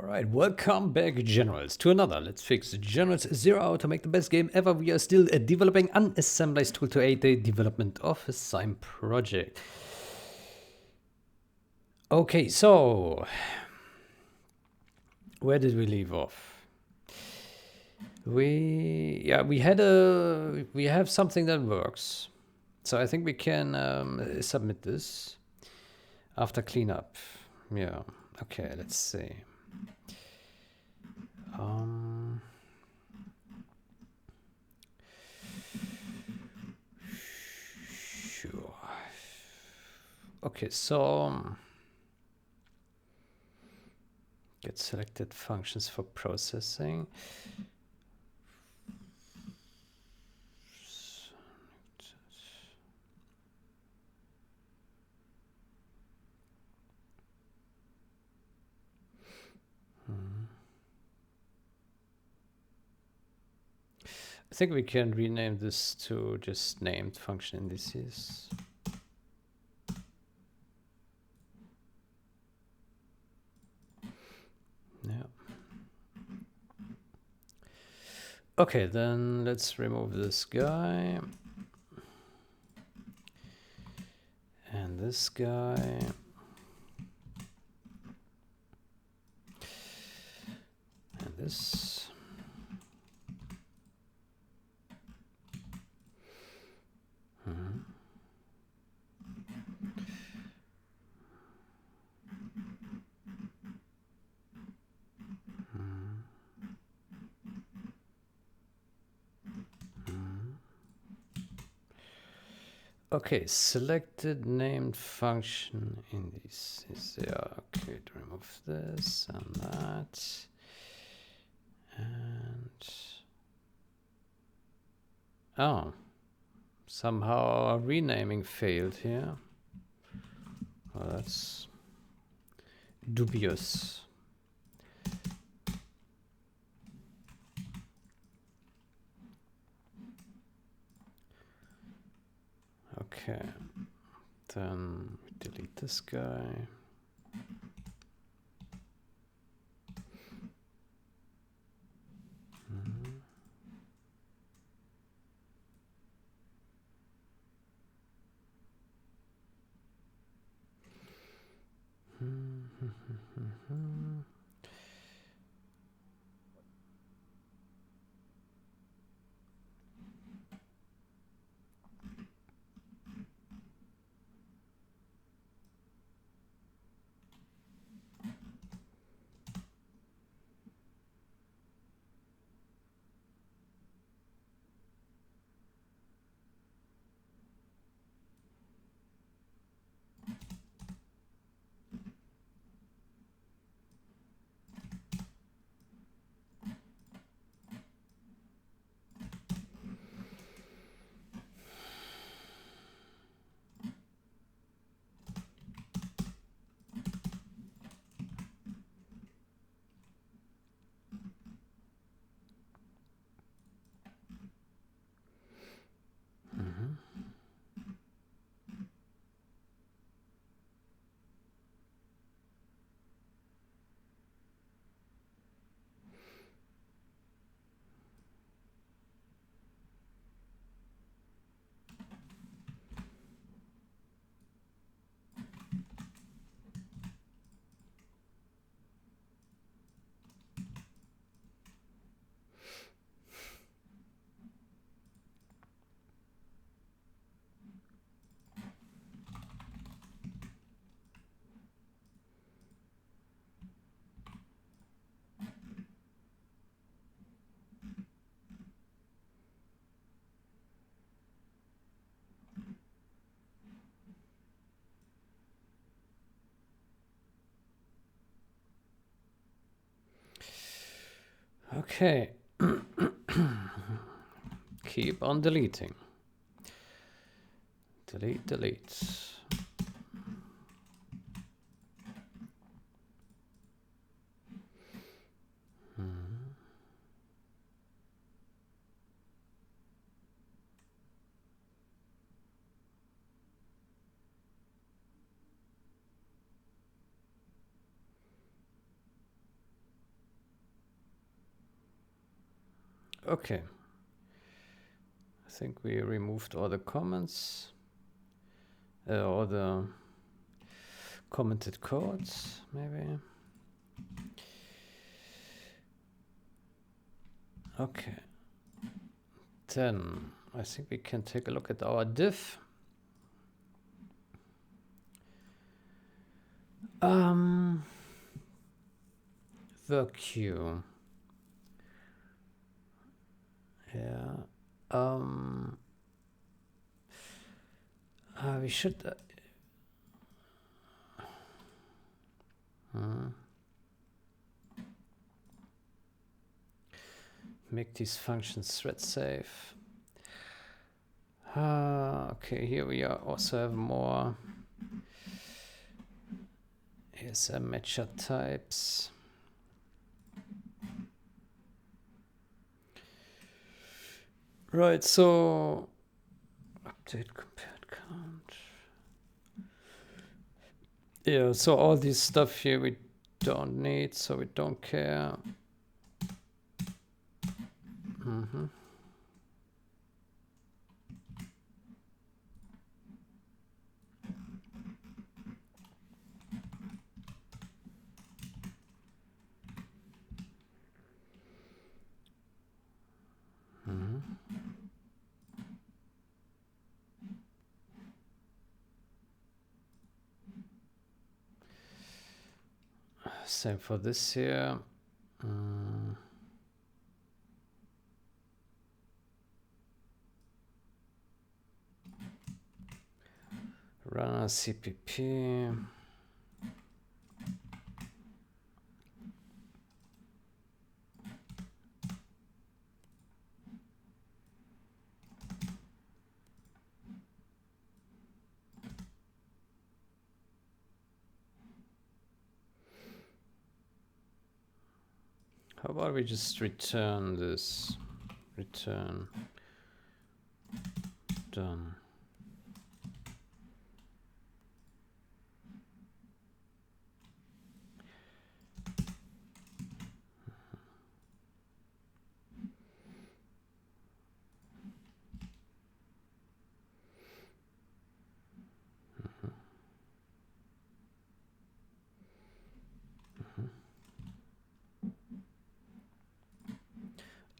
Alright, welcome back, Generals, to another Let's Fix Generals Zero to make the best game ever. We are still developing unassemblize tool to aid the development of a Thyme project. Okay, so where did we leave off? We have something that works. So I think we can submit this after cleanup. Yeah, okay, let's see. Sure. Okay, so get selected functions for processing. I think we can rename this to just named function indices. Yeah. Okay, then let's remove this guy. And this guy. And this. Okay, selected named function indices. Yeah, okay, to remove this and that. And oh, somehow renaming failed here. Well, that's dubious. Okay, then we delete this guy. Okay. Keep on deleting. Delete, delete. Okay. I think we removed all the comments, all the commented codes, maybe. Okay. Then I think we can take a look at our diff. The queue. Yeah. We should. Make these functions thread safe. Okay, here we are. Also have more. Here's a matcher types. Right, so update compared count. Yeah, so all this stuff here we don't need, so we don't care. Same for this here. Runner CPP. How about we just return this? Return. Done.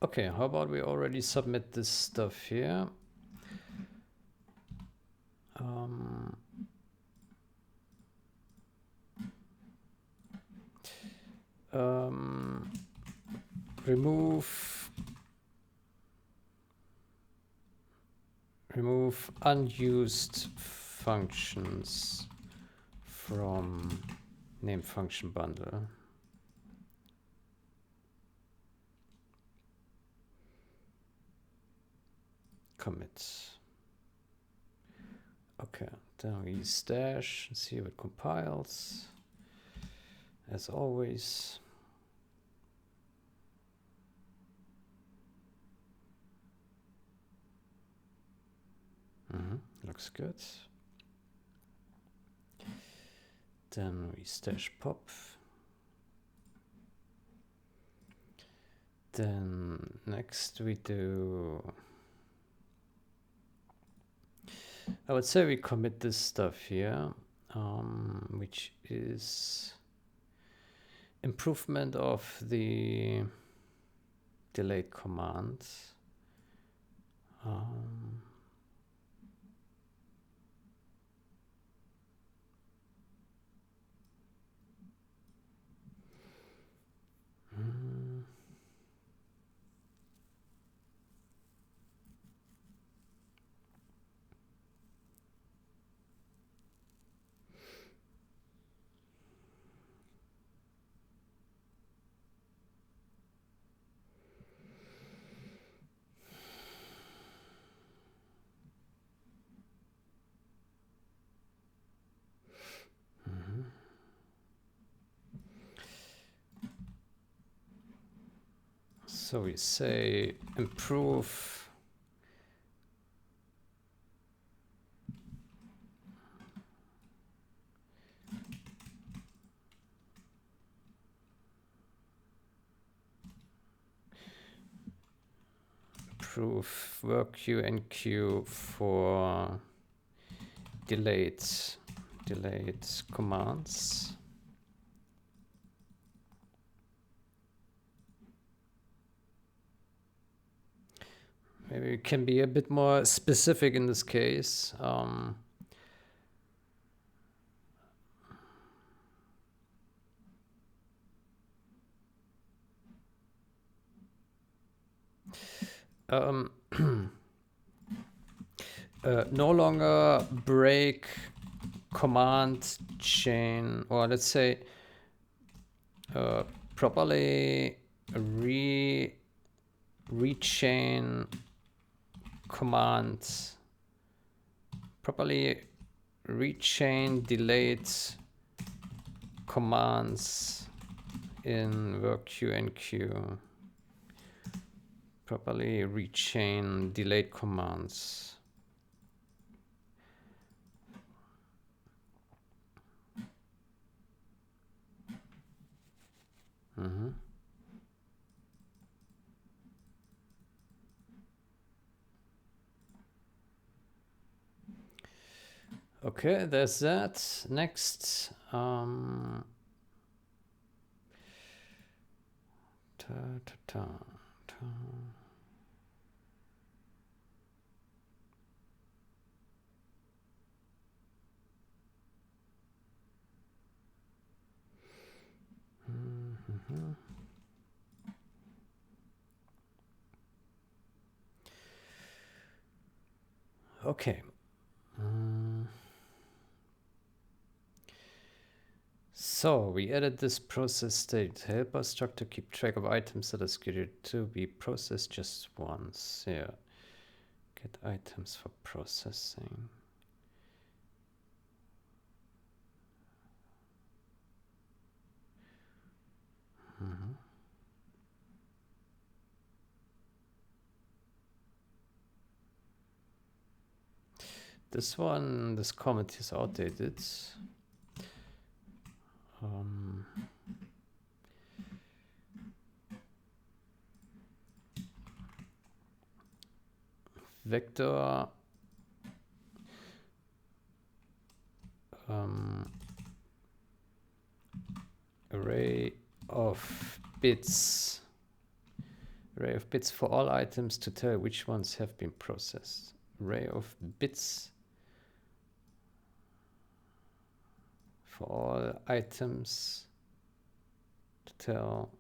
Okay, how about we already submit this stuff here? Remove unused functions from name function bundle. Commit. Okay, then we stash and see if it compiles. As always. Looks good. Then we stash pop. Then next we do, I would say we commit this stuff here, which is improvement of the delayed commands. So we say improve improve work queue and queue for delayed commands. Maybe we can be a bit more specific in this case. No longer break command chain, or let's say properly rechain commands, properly rechain delayed commands in work queue and queue. Properly rechain delayed commands. Okay, there's that. Next, okay. So we added this process state helper structure, keep track of items that are scheduled to be processed just once. Yeah. Get items for processing. This comment is outdated. Vector array of bits for all items to tell which ones have been processed. Array of bits for all items to tell,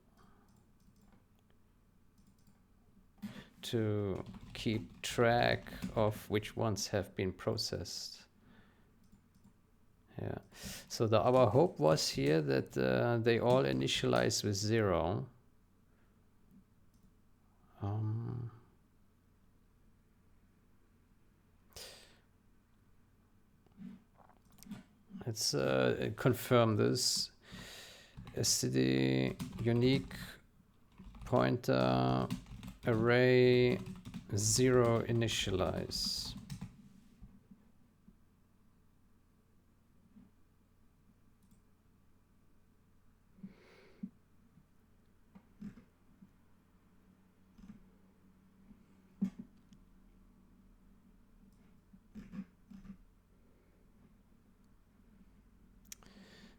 to keep track of which ones have been processed. Yeah, so our hope was here that they all initialize with 0. Let's confirm this. Std unique pointer array 0 initialize.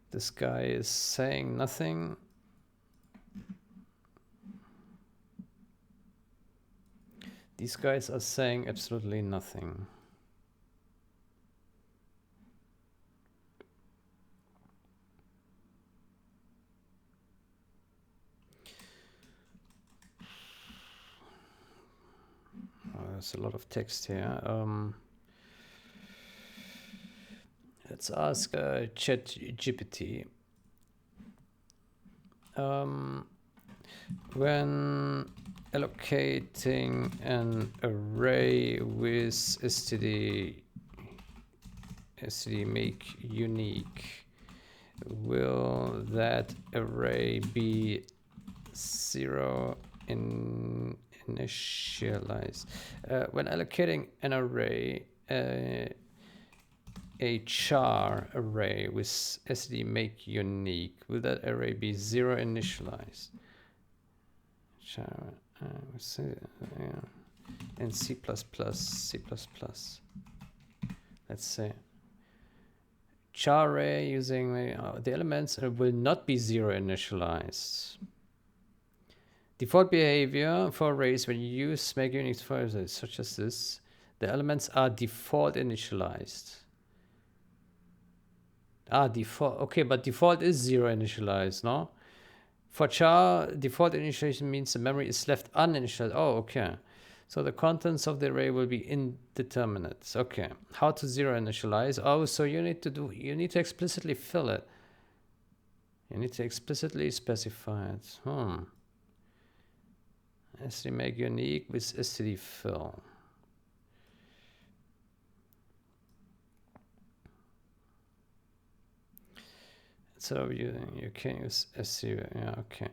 This guy is saying nothing. These guys are saying absolutely nothing. There's a lot of text here. Let's ask ChatGPT. When allocating an array with std make unique, will that array be 0 initialized? When allocating an array, a char array with std make unique, will that array be 0 initialized? Char, yeah. in C++, C++. Let's say char array using the elements will not be zero initialized. Default behavior for arrays when you use make units for such as this, the elements are default initialized. Default. Okay, but default is zero initialized, no? For char, default initialization means the memory is left uninitialized. Oh, okay. So the contents of the array will be indeterminate. Okay. How to zero initialize? Oh, so you need to explicitly fill it. You need to explicitly specify it. std make unique with std fill. So you can use std. Yeah, okay.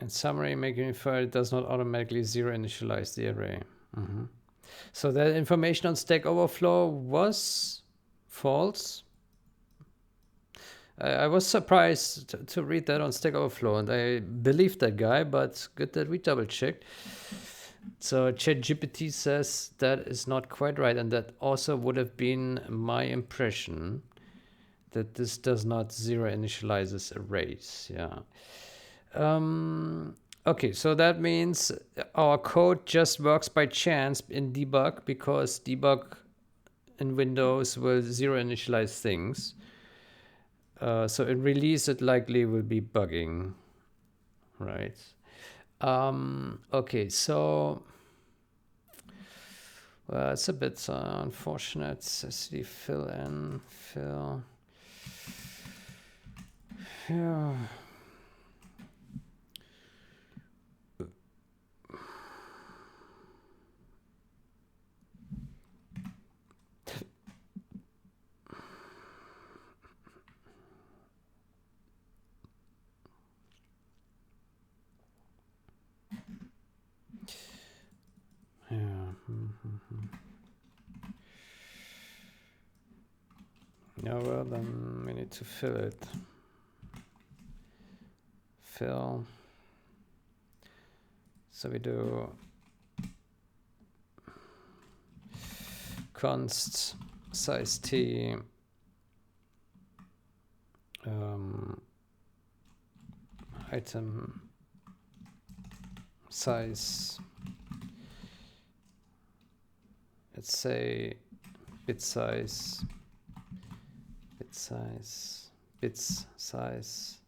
In summary, make unifier does not automatically zero initialize the array. So that information on Stack Overflow was false. I was surprised to read that on Stack Overflow, and I believed that guy, but good that we double checked. So ChatGPT says that is not quite right, and that also would have been my impression, that this does not zero initializes arrays. Yeah. Okay, so that means our code just works by chance in debug, because debug in Windows will zero initialize things. So in release, it likely will be bugging, right? Okay, so it's a bit unfortunate. std fill in, fill. Yeah. Yeah, well, then we need to fill it. Fill. So we do const size t item size, let's say bit size, bits size.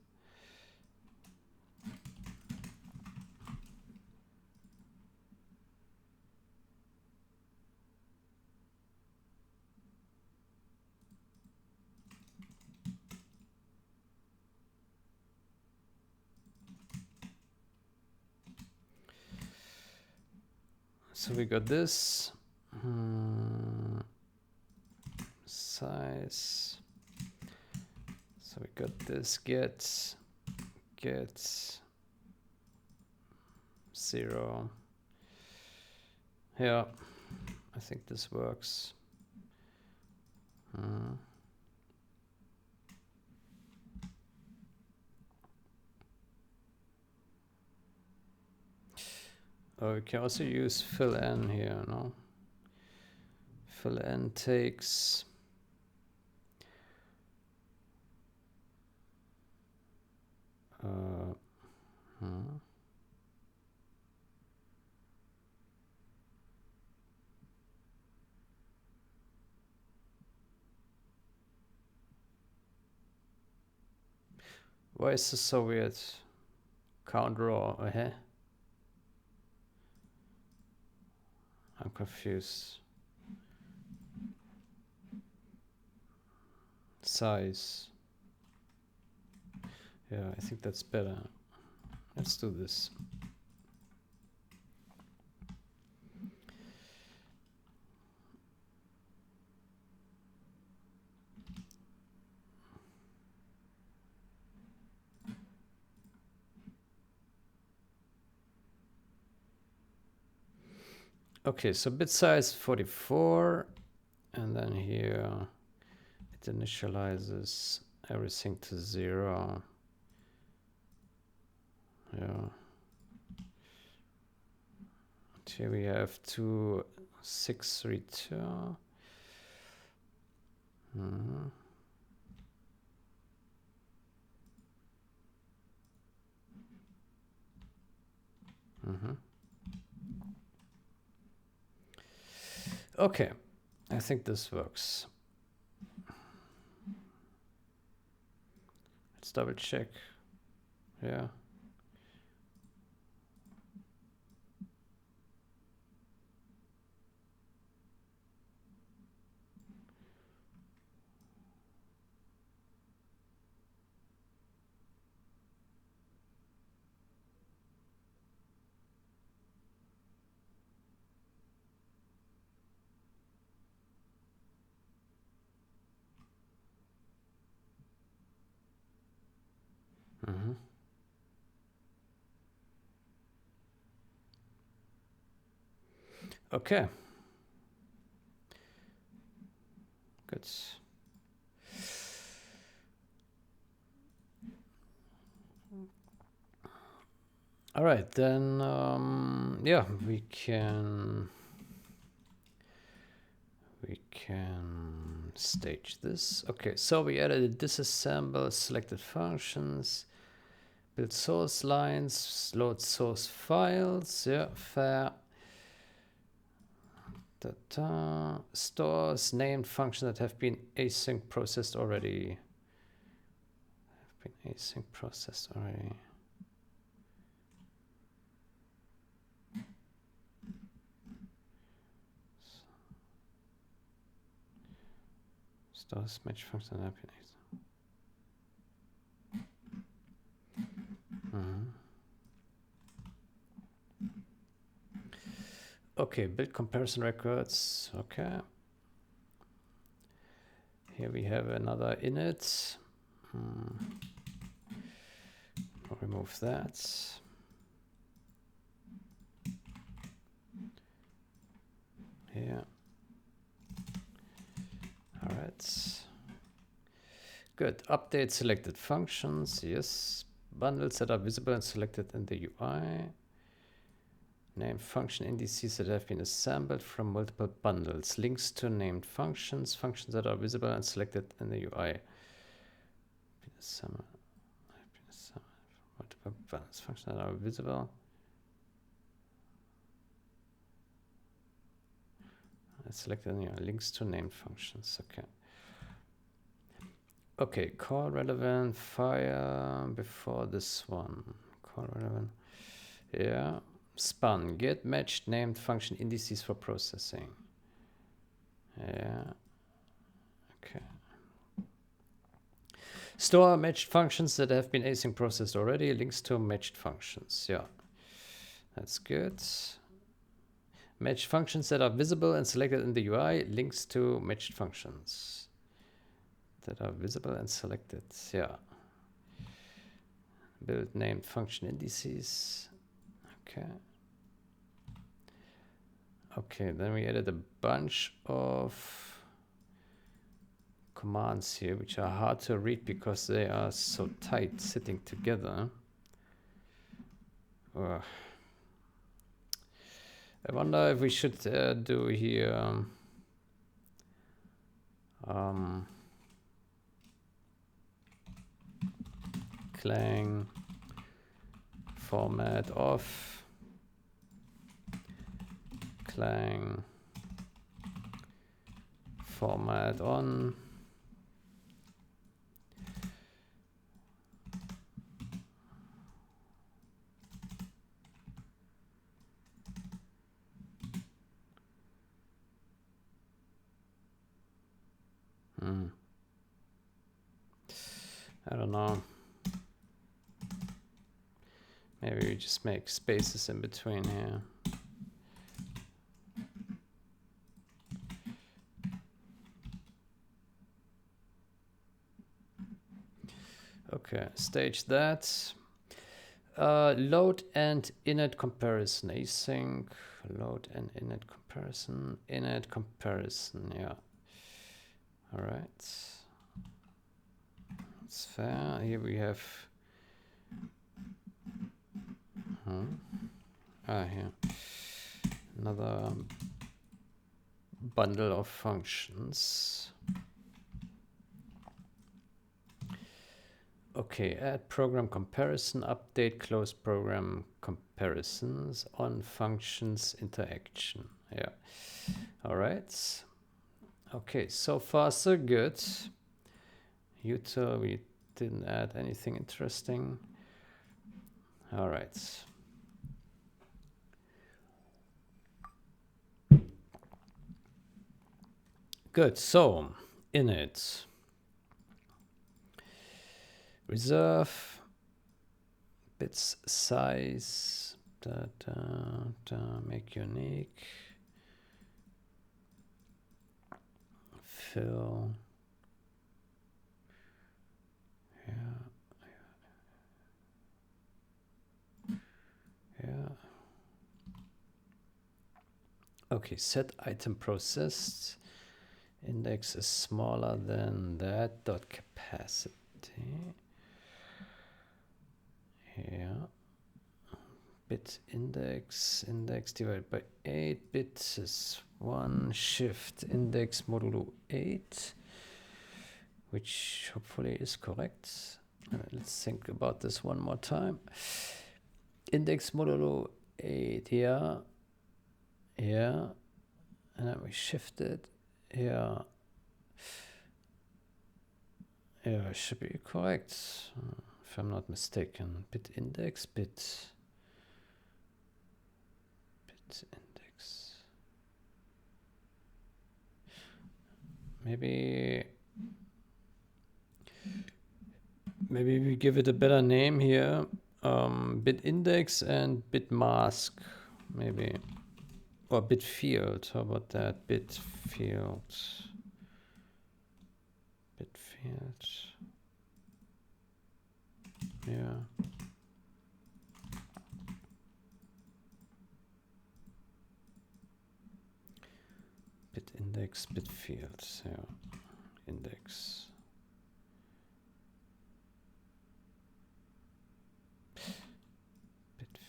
So we got this size. So we got this get 0. Yeah, I think this works. Oh, we can also use fill n here, no? Fill n takes why is this so weird? Count raw, I'm confused. Size. Yeah, I think that's better. Let's do this. Okay, so bit size 44, and then here it initializes everything to 0. Yeah. Here we have 2, 6 return. Okay, I think this works. Let's double check. Yeah. Okay. Good. All right, then, yeah, we can stage this. Okay, so we added disassemble selected functions, build source lines, load source files. Yeah, fair. Stores named functions that have been async processed already. Stores match functions that have been async. Okay, build comparison records. Okay. Here we have another init. I'll remove that. Here. All right. Good. Update selected functions. Yes. Bundles that are visible and selected in the UI. Name function indices that have been assembled from multiple bundles. Links to named functions. Functions that are visible and selected in the UI. Multiple bundles. Functions that are visible. Selected in the UI. Links to named functions. Okay. Okay, call relevant, fire before this one. Call relevant. Yeah. Span, get matched named function indices for processing. Yeah. Okay. Store matched functions that have been async processed already. Links to matched functions. Yeah. That's good. Matched functions that are visible and selected in the UI. Links to matched functions that are visible and selected. Yeah. Build named function indices. Okay. Okay, then we added a bunch of commands here, which are hard to read because they are so tight sitting together. I wonder if we should do here clang format off, clang format on. I don't know. Maybe we just make spaces in between here. Okay, stage that. Load and init comparison, async, load and init comparison, yeah. All right. That's fair. Here we have, here. another bundle of functions. Okay, add program comparison, update, close program comparisons on functions interaction. Yeah. All right. Okay, so far so good. Util, we didn't add anything interesting. All right. Good, so init. Reserve, bits size, make unique, fill, yeah, yeah. Okay, set item processed. Index is smaller than that dot capacity. Yeah. Bit index divided by 8 bits is 1 shift index modulo 8, which hopefully is correct. Let's think about this one more time. Index modulo 8, yeah, yeah, and then we shift it, yeah, yeah, it should be correct, if I'm not mistaken. Bit index, bit index. Maybe we give it a better name here. Bit index and bit mask, maybe. Or bit field. How about that? Bit field. Bit field. Yeah. Bit index, bit field. Yeah. Index. Bit field.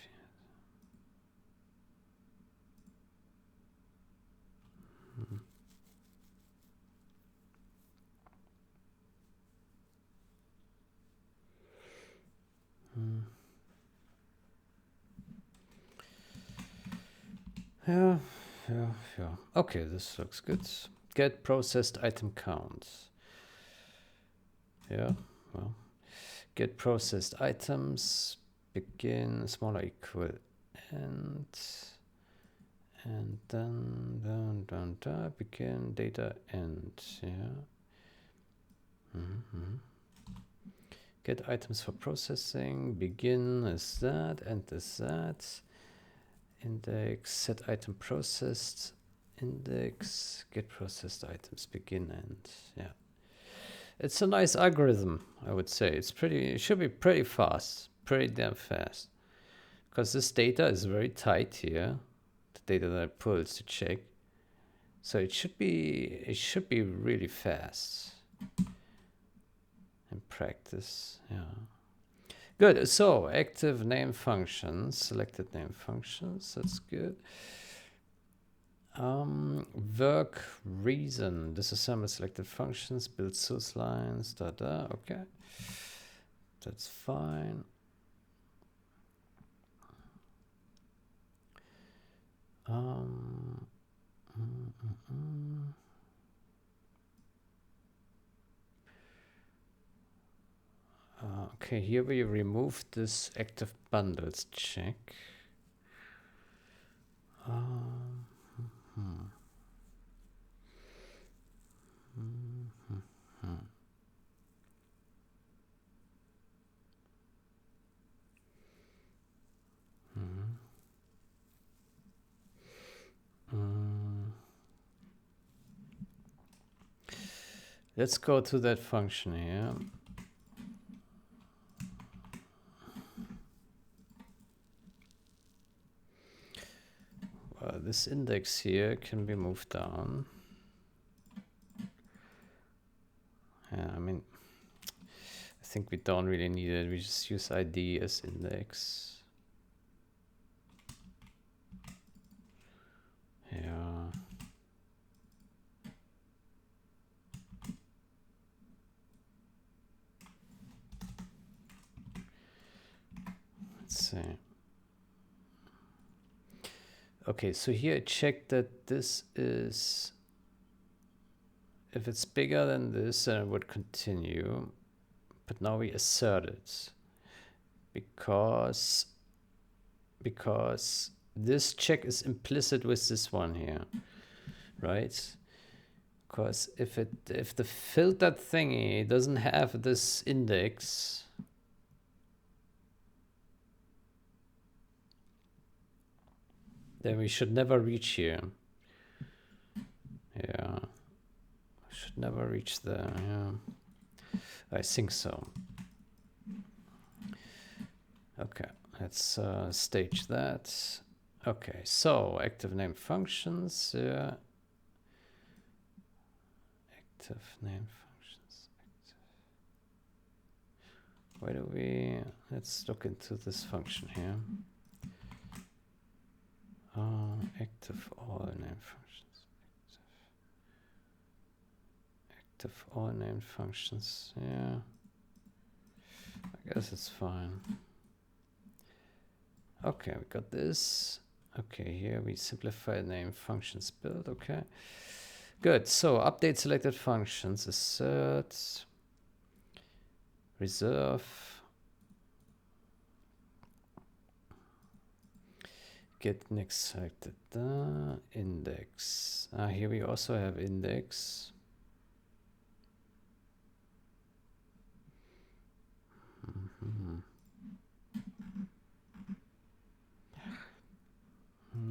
Yeah, yeah. Okay, this looks good. Get processed item count. Yeah, well. Get processed items, begin smaller equal end, and then begin data end. Yeah. Get items for processing, begin is that, end is that. Index, set item processed, index, get processed items, begin, end. Yeah. It's a nice algorithm, I would say. It should be pretty fast, pretty damn fast. Because this data is very tight here, the data that it pulls to check. So it should be really fast in practice. Yeah. Good. So active name functions, selected name functions. That's good. Work reason, disassemble selected functions, build source lines, okay. That's fine. Okay, here we remove this active bundles check. Let's go to that function here. This index here can be moved down. Yeah, I mean, I think we don't really need it. We just use ID as index. Yeah. Let's see. Okay, so here I check that this is, if it's bigger than this, then it would continue. But now we assert it because this check is implicit with this one here, right? Because if the filtered thingy doesn't have this index, then we should never reach here. Yeah, should never reach there. Yeah, I think so. Okay, let's stage that. Okay, so active name functions. Yeah. Active name functions. Where do we? Let's look into this function here. Active all name functions. Active all name functions. Yeah. I guess it's fine. Okay, we got this. Okay, here we simplify name functions build. Okay, good. So update selected functions, assert, reserve, get next selected, index. Here we also have index.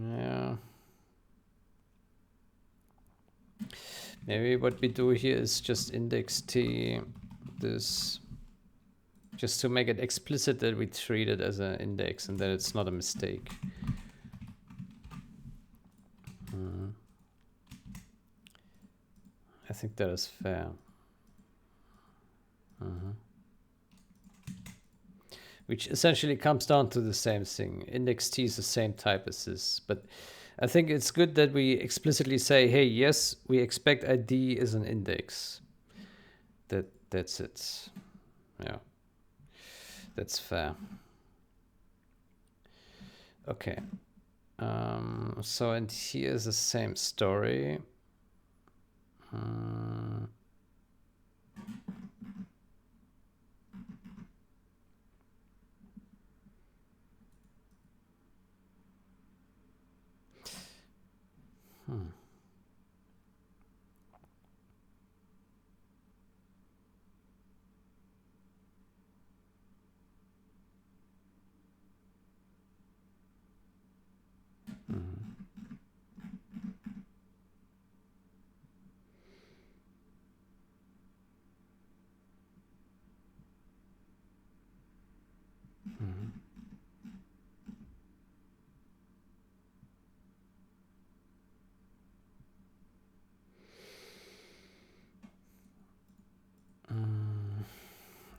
Yeah. Maybe what we do here is just index t this, just to make it explicit that we treat it as an index and that it's not a mistake. I think that is fair. Which essentially comes down to the same thing. Index t is the same type as this, but I think it's good that we explicitly say, hey, yes, we expect ID is an index. That's it. Yeah, that's fair. Okay. So, and here's the same story.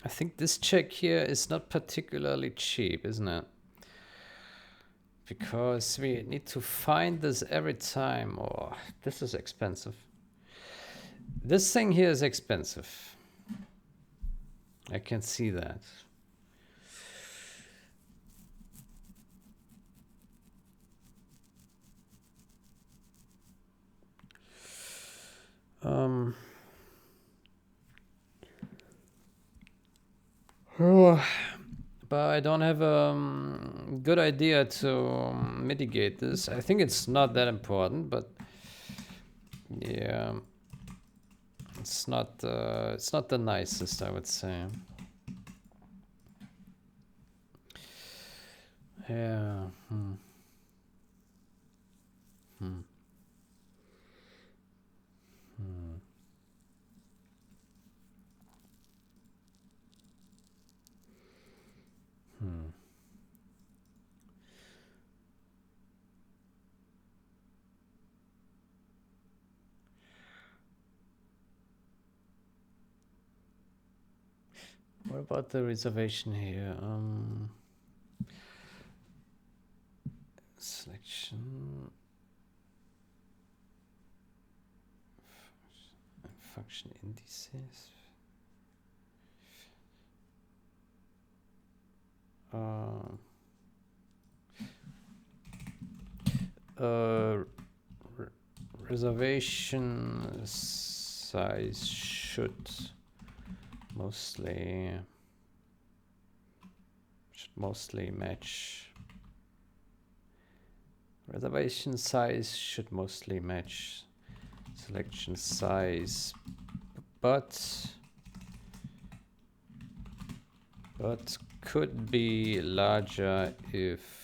I think this check here is not particularly cheap, isn't it? Because we need to find this every time. Oh, this is expensive. This thing here is expensive. I can see that. But I don't have a good idea to mitigate this. I think it's not that important, but yeah, it's not the nicest, I would say. Yeah. What about the reservation here? Selection. function indices. Reservation size should mostly match. Reservation size should mostly match selection size, but could be larger if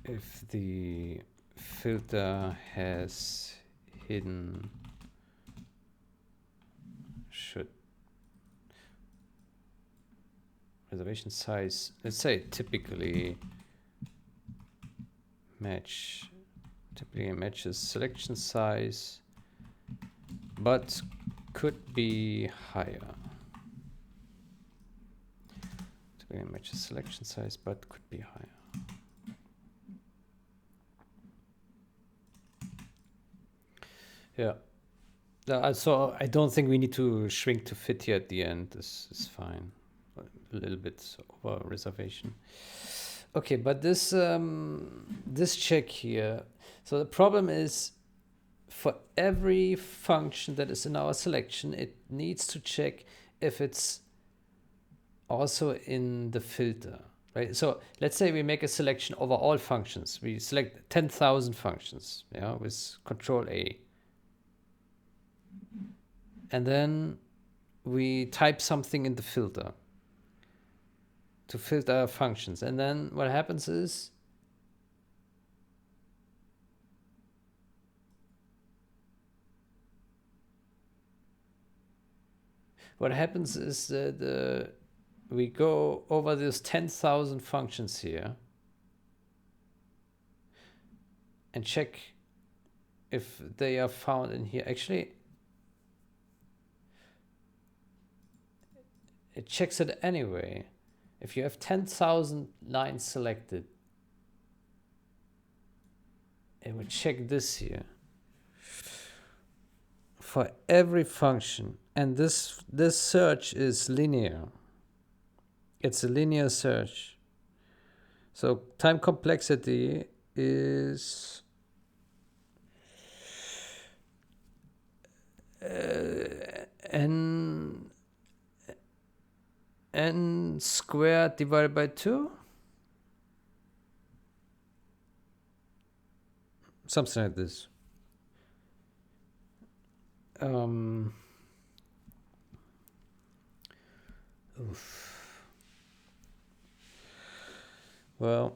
if the filter has hidden should reservation size, let's say typically matches selection size, but could be higher. Typically matches selection size, but could be higher. Yeah. So I don't think we need to shrink to fit here at the end. This is fine. A little bit over reservation. Okay, but this this check here. So the problem is for every function that is in our selection, it needs to check if it's also in the filter, right? So let's say we make a selection over all functions. We select 10,000 functions, yeah, with Control A. And then we type something in the filter to filter functions. And then what happens is that we go over these 10,000 functions here and check if they are found in here. Actually, it checks it anyway. If you have 10,000 lines selected, it would check this here for every function. And this search is linear. It's a linear search. So time complexity is n squared divided by 2, something like this. Well,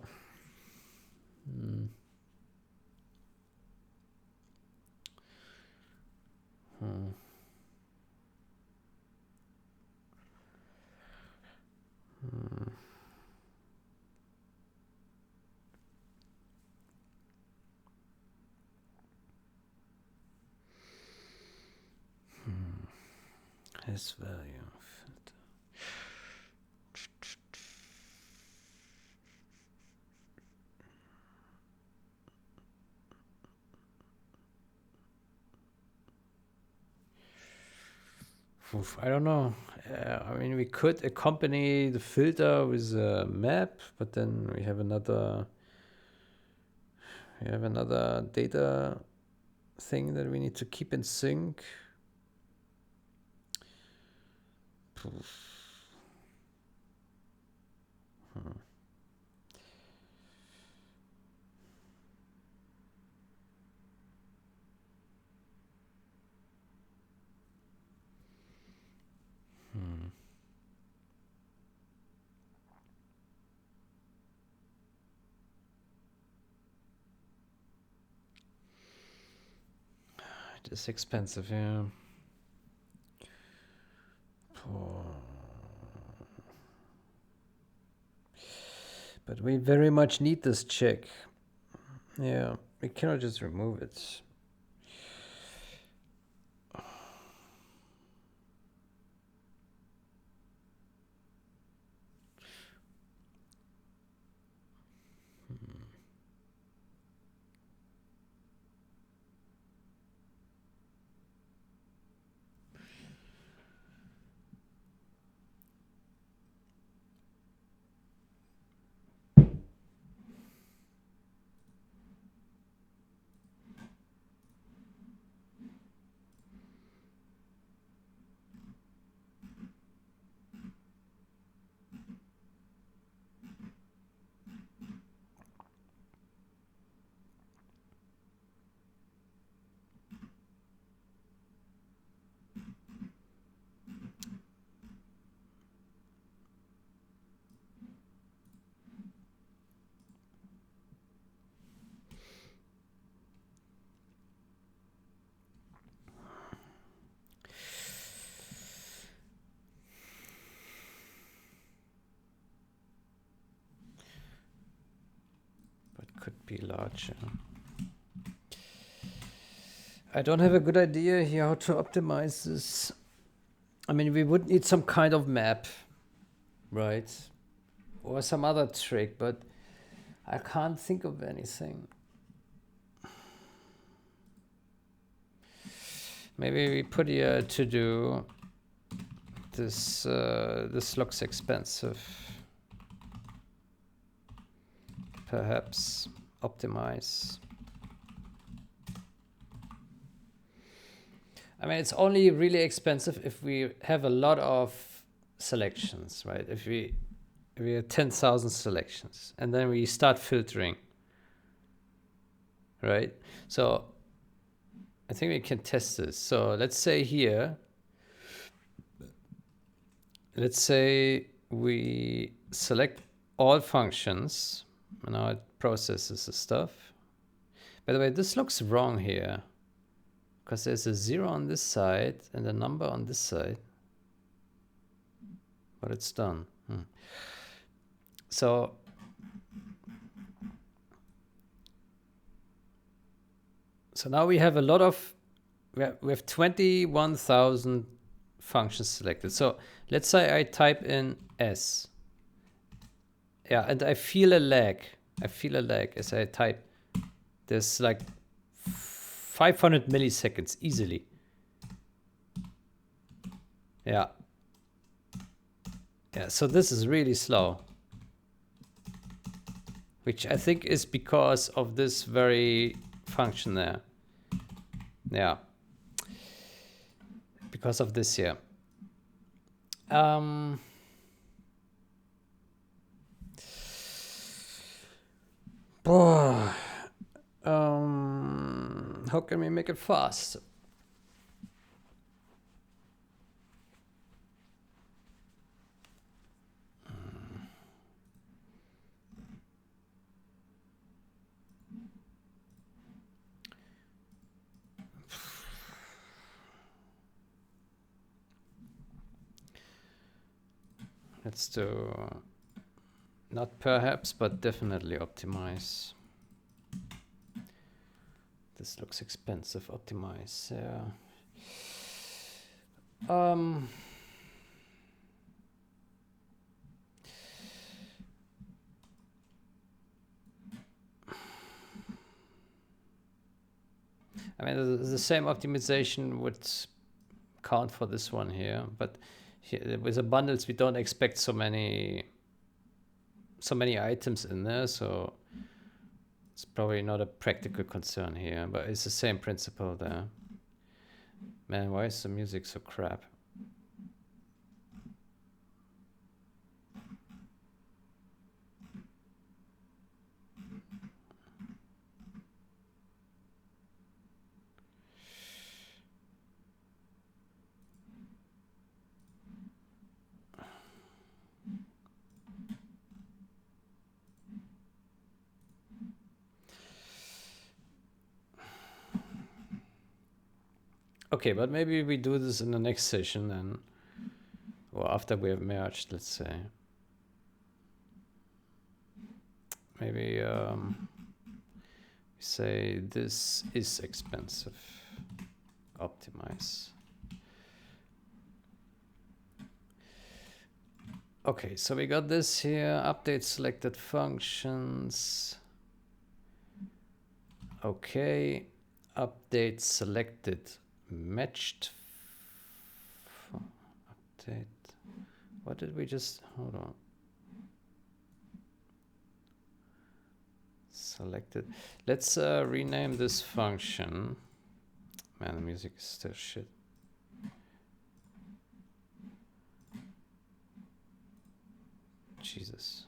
This value filter. I don't know. I mean, we could accompany the filter with a map, but then we have another data thing that we need to keep in sync. It is expensive, yeah. But we very much need this check. Yeah, we cannot just remove it. could be larger. I don't have a good idea here how to optimize this. I mean, we would need some kind of map, right? Or some other trick, but I can't think of anything. Maybe we put here to do this. This looks expensive. Perhaps optimize. I mean, it's only really expensive if we have a lot of selections, right? If we have 10,000 selections and then we start filtering, right? So I think we can test this. So let's say here, let's say we select all functions and now it processes the stuff. By the way, this looks wrong here because there's a 0 on this side and a number on this side, but it's done. So now we have a lot of, we have 21,000 functions selected. So let's say I type in S. Yeah, and I feel a lag. I feel a lag as I type. There's like 500 milliseconds easily. Yeah. Yeah, so this is really slow. Which I think is because of this very function there. Yeah. Because of this here. How can we make it fast? Let's do not perhaps, but definitely optimize. This looks expensive. Optimize. Yeah. I mean, the same optimization would count for this one here, but here, with the bundles, we don't expect so many items in there, so it's probably not a practical concern here, but it's the same principle there. Man, why is the music so crap? Okay, but maybe we do this in the next session then, or after we have merged, let's say. Maybe say this is expensive. Optimize. Okay, so we got this here. Update selected functions. Okay, update selected matched. Update. What did we just? Hold on. Selected. Let's rename this function. Man, the music is still shit. Jesus.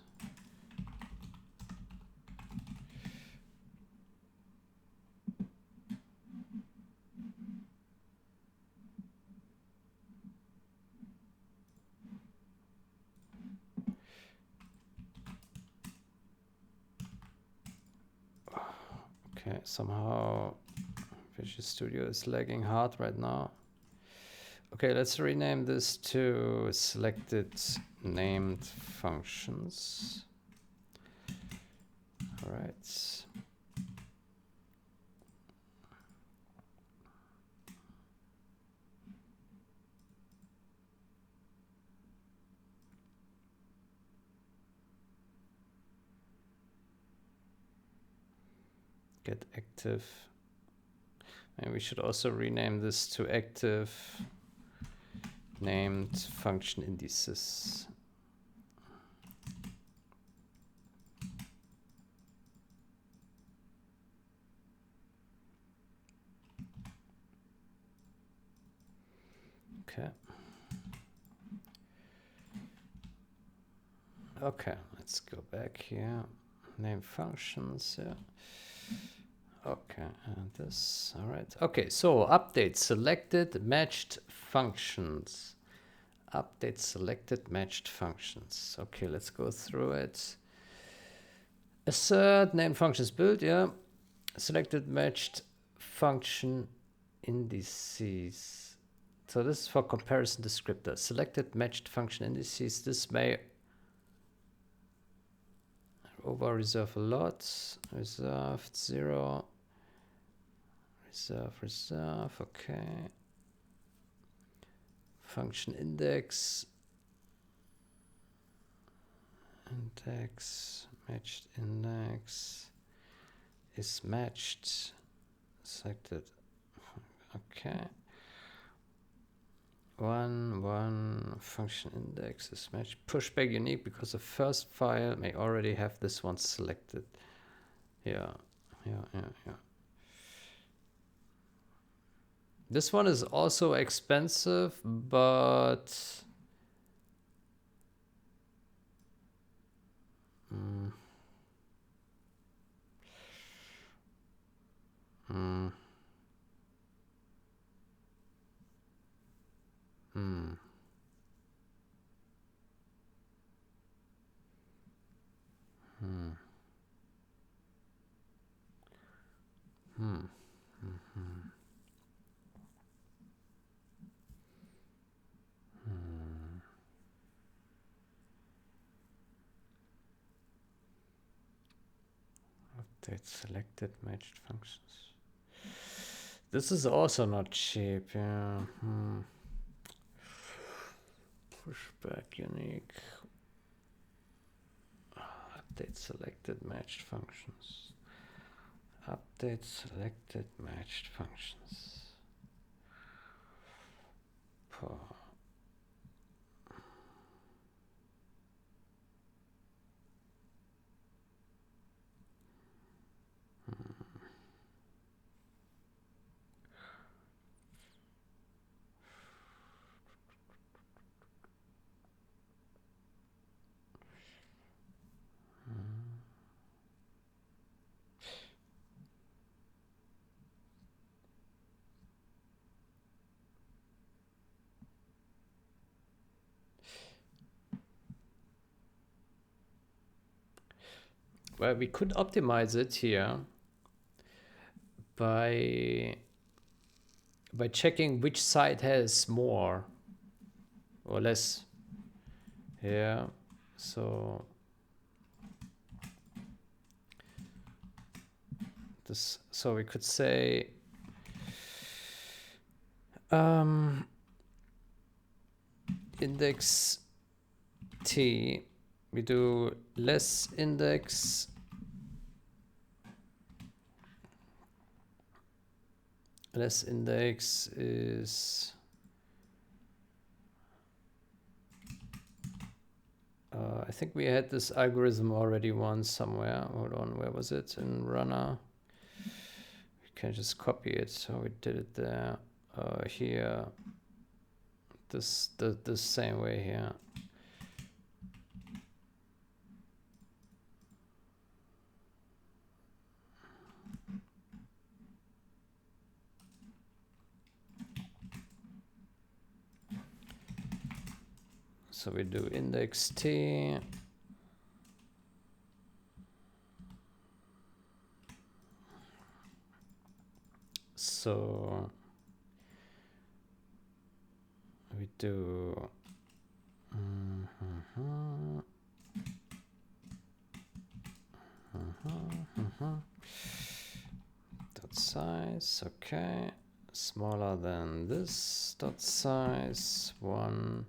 Okay, somehow Visual Studio is lagging hard right now. Okay, let's rename this to selected named functions. All right. Get active. And we should also rename this to active named function indices. Okay. Okay, let's go back here. Name functions, yeah. Okay, and this, all right. Okay, so update selected matched functions. Update selected matched functions. Okay, let's go through it. Assert name functions build, yeah. Selected matched function indices. So this is for comparison descriptor. Selected matched function indices. This may over reserve a lot. Reserved 0. Reserve, okay. Function index. Index, matched index is matched. Selected, okay. One function index is matched. Pushback unique because the first file may already have this one selected. Yeah. This one is also expensive, but update selected matched functions. This is also not cheap, yeah. Pushback unique. Update selected matched functions. Update selected matched functions. Well, we could optimize it here by checking which side has more or less. Yeah, so this, so we could say index t, we do less index is I think we had this algorithm already once somewhere. Hold on, where was it? In runner. We can just copy it. So we did it there. Here. This same way here. So we do index t. So we do Dot size, okay. Smaller than this dot size, 1,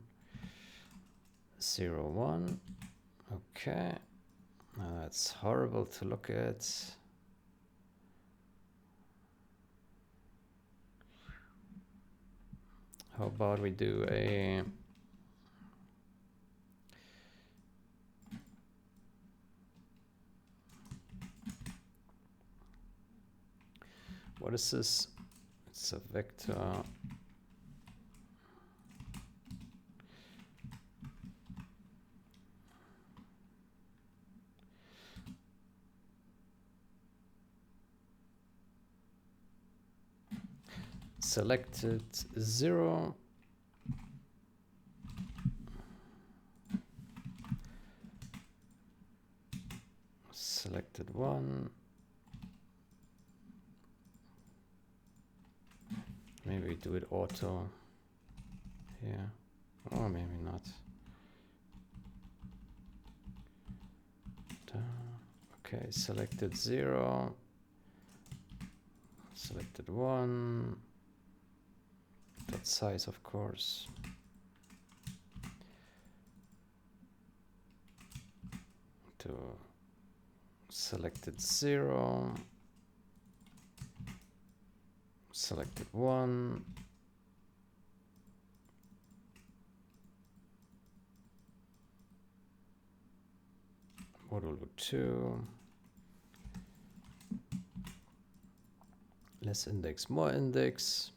0, 1. Okay. Now that's horrible to look at. How about we do a what is this? It's a vector. Selected 0. Selected 1. Maybe do it auto here, or maybe not. Okay, selected 0. Selected 1. Dot size, of course. To selected 0. Selected 1. Modulo 2. Less index, more index.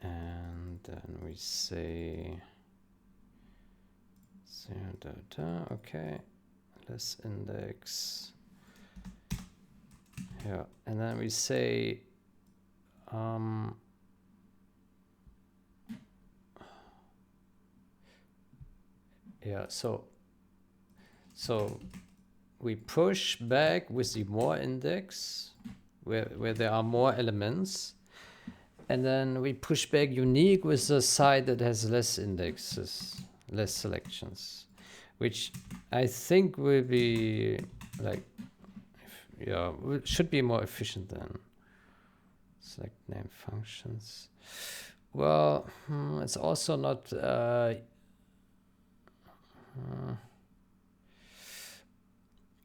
And then we say 0, okay. Less index. Yeah, and then we say yeah, so we push back with the more index where there are more elements, and then we push back unique with the side that has less indexes, less selections, which I think will be like, yeah, should be more efficient than select name functions. Well, it's also not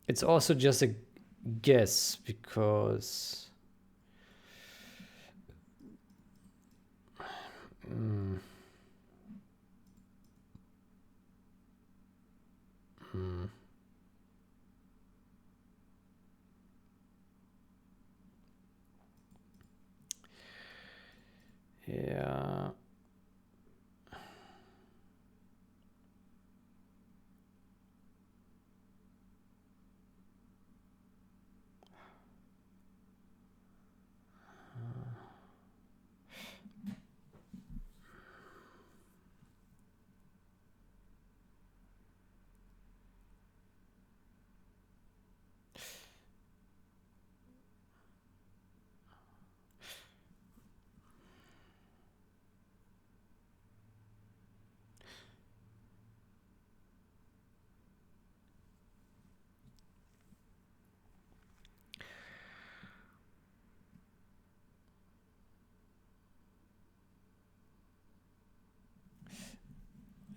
it's also just a guess, because yeah.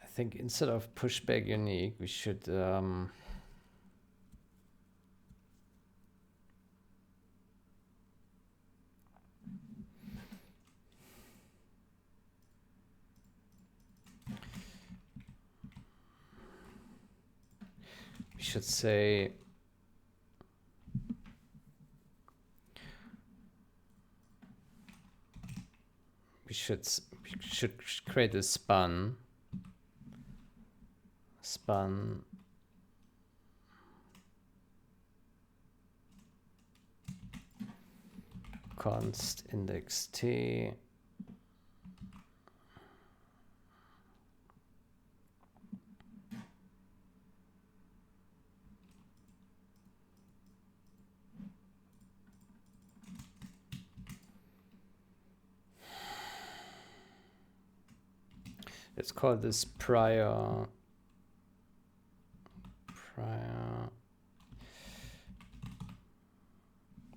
I think instead of pushback unique, we should say we should create a span const index t let's call this prior prior,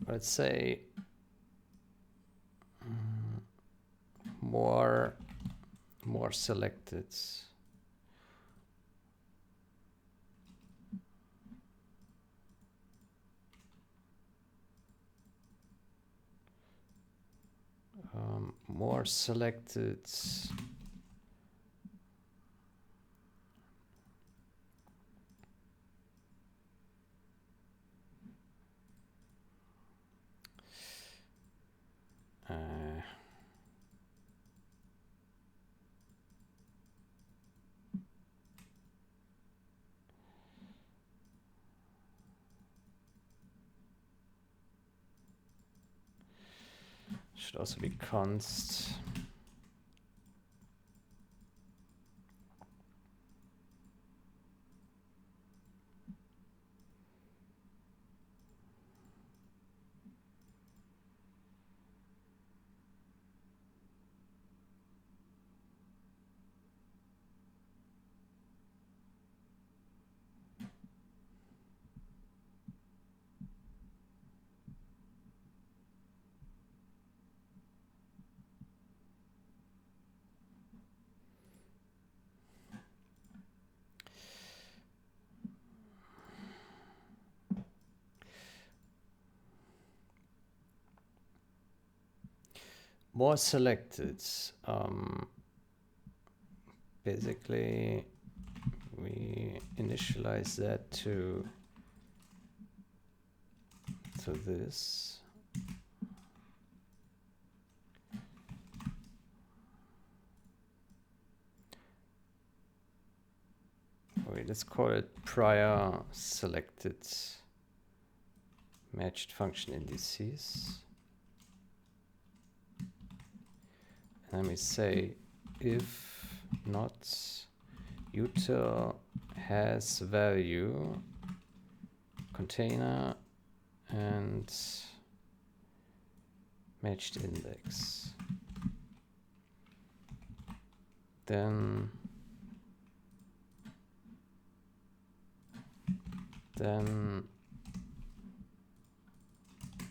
let's say more selected. More selected should also be const. More selected. Basically, we initialize that to this. Wait, let's call it prior selected matched function indices. And we say if not util has value container and matched index, then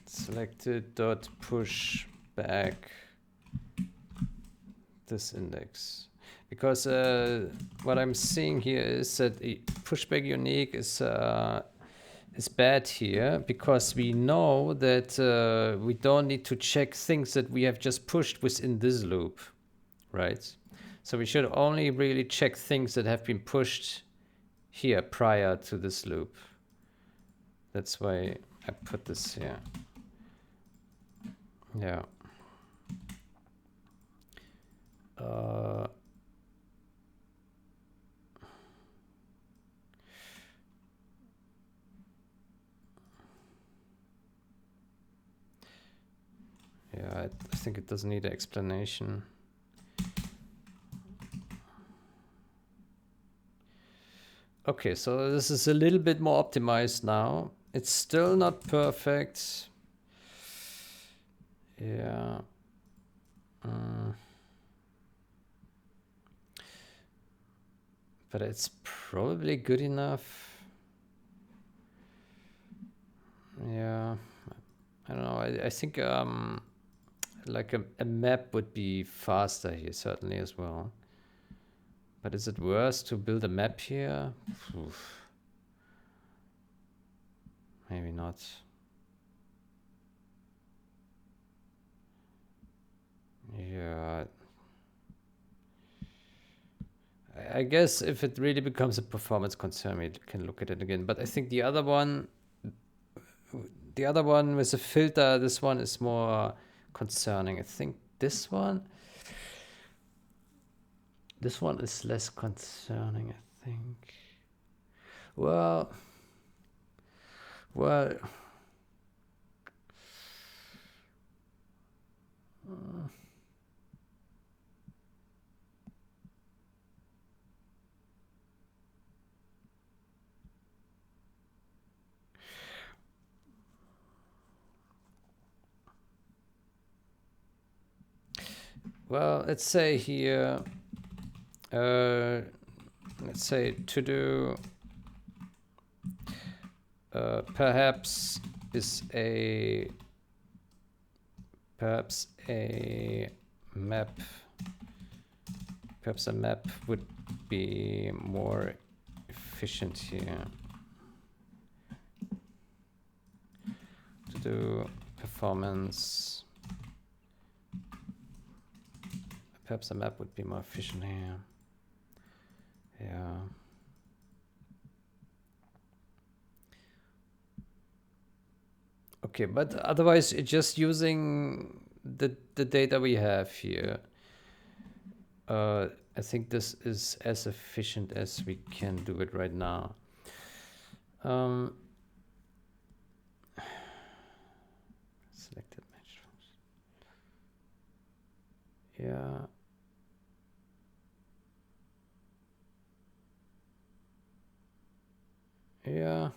selected dot push back this index, because what I'm seeing here is that pushback unique is bad here, because we know that we don't need to check things that we have just pushed within this loop, right? So we should only really check things that have been pushed here prior to this loop. That's why I put this here. Yeah. Yeah, I think it doesn't need an explanation. Okay, so this is a little bit more optimized now. It's still not perfect. Yeah. But it's probably good enough. Yeah. I don't know. I think like a map would be faster here, certainly as well. But is it worse to build a map here? Oof. Maybe not. Yeah. I guess if it really becomes a performance concern, we can look at it again. But I think the other one with the filter, this one is more concerning. I think this one is less concerning, I think. Well. Well, let's say here, let's say to do perhaps is a perhaps a map perhaps a map would be more efficient here to do performance. Perhaps a map would be more efficient here. Yeah. Okay, but otherwise, just using the data we have here, I think this is as efficient as we can do it right now. Selected match function. Yeah. Yeah,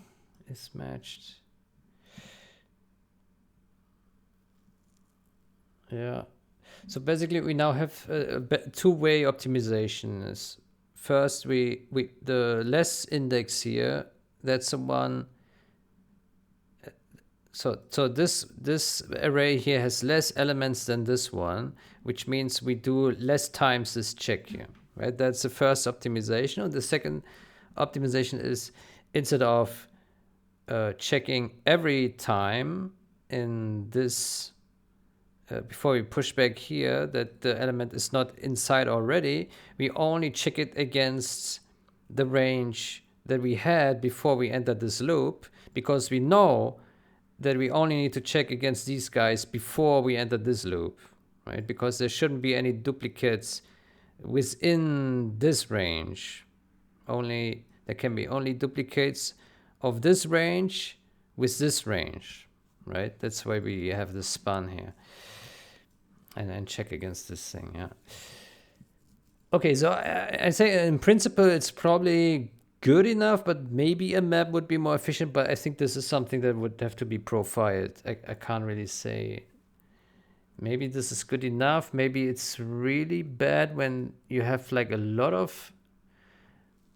it's matched. Yeah. So basically, we now have a two-way optimization. Is first we the less index here. That's the one. So this array here has less elements than this one, which means we do less times this check here, right? That's the first optimization. And the second optimization is instead of checking every time in this before we push back here that the element is not inside already, we only check it against the range that we had before we entered this loop, because we know that we only need to check against these guys before we enter this loop, right? Because there shouldn't be any duplicates within this range. There can be only duplicates of this range with this range, right? That's why we have this span here. And then check against this thing, yeah. Okay, so I say in principle it's probably good enough, but maybe a map would be more efficient. But I think this is something that would have to be profiled. I can't really say. Maybe this is good enough. Maybe it's really bad when you have like a lot of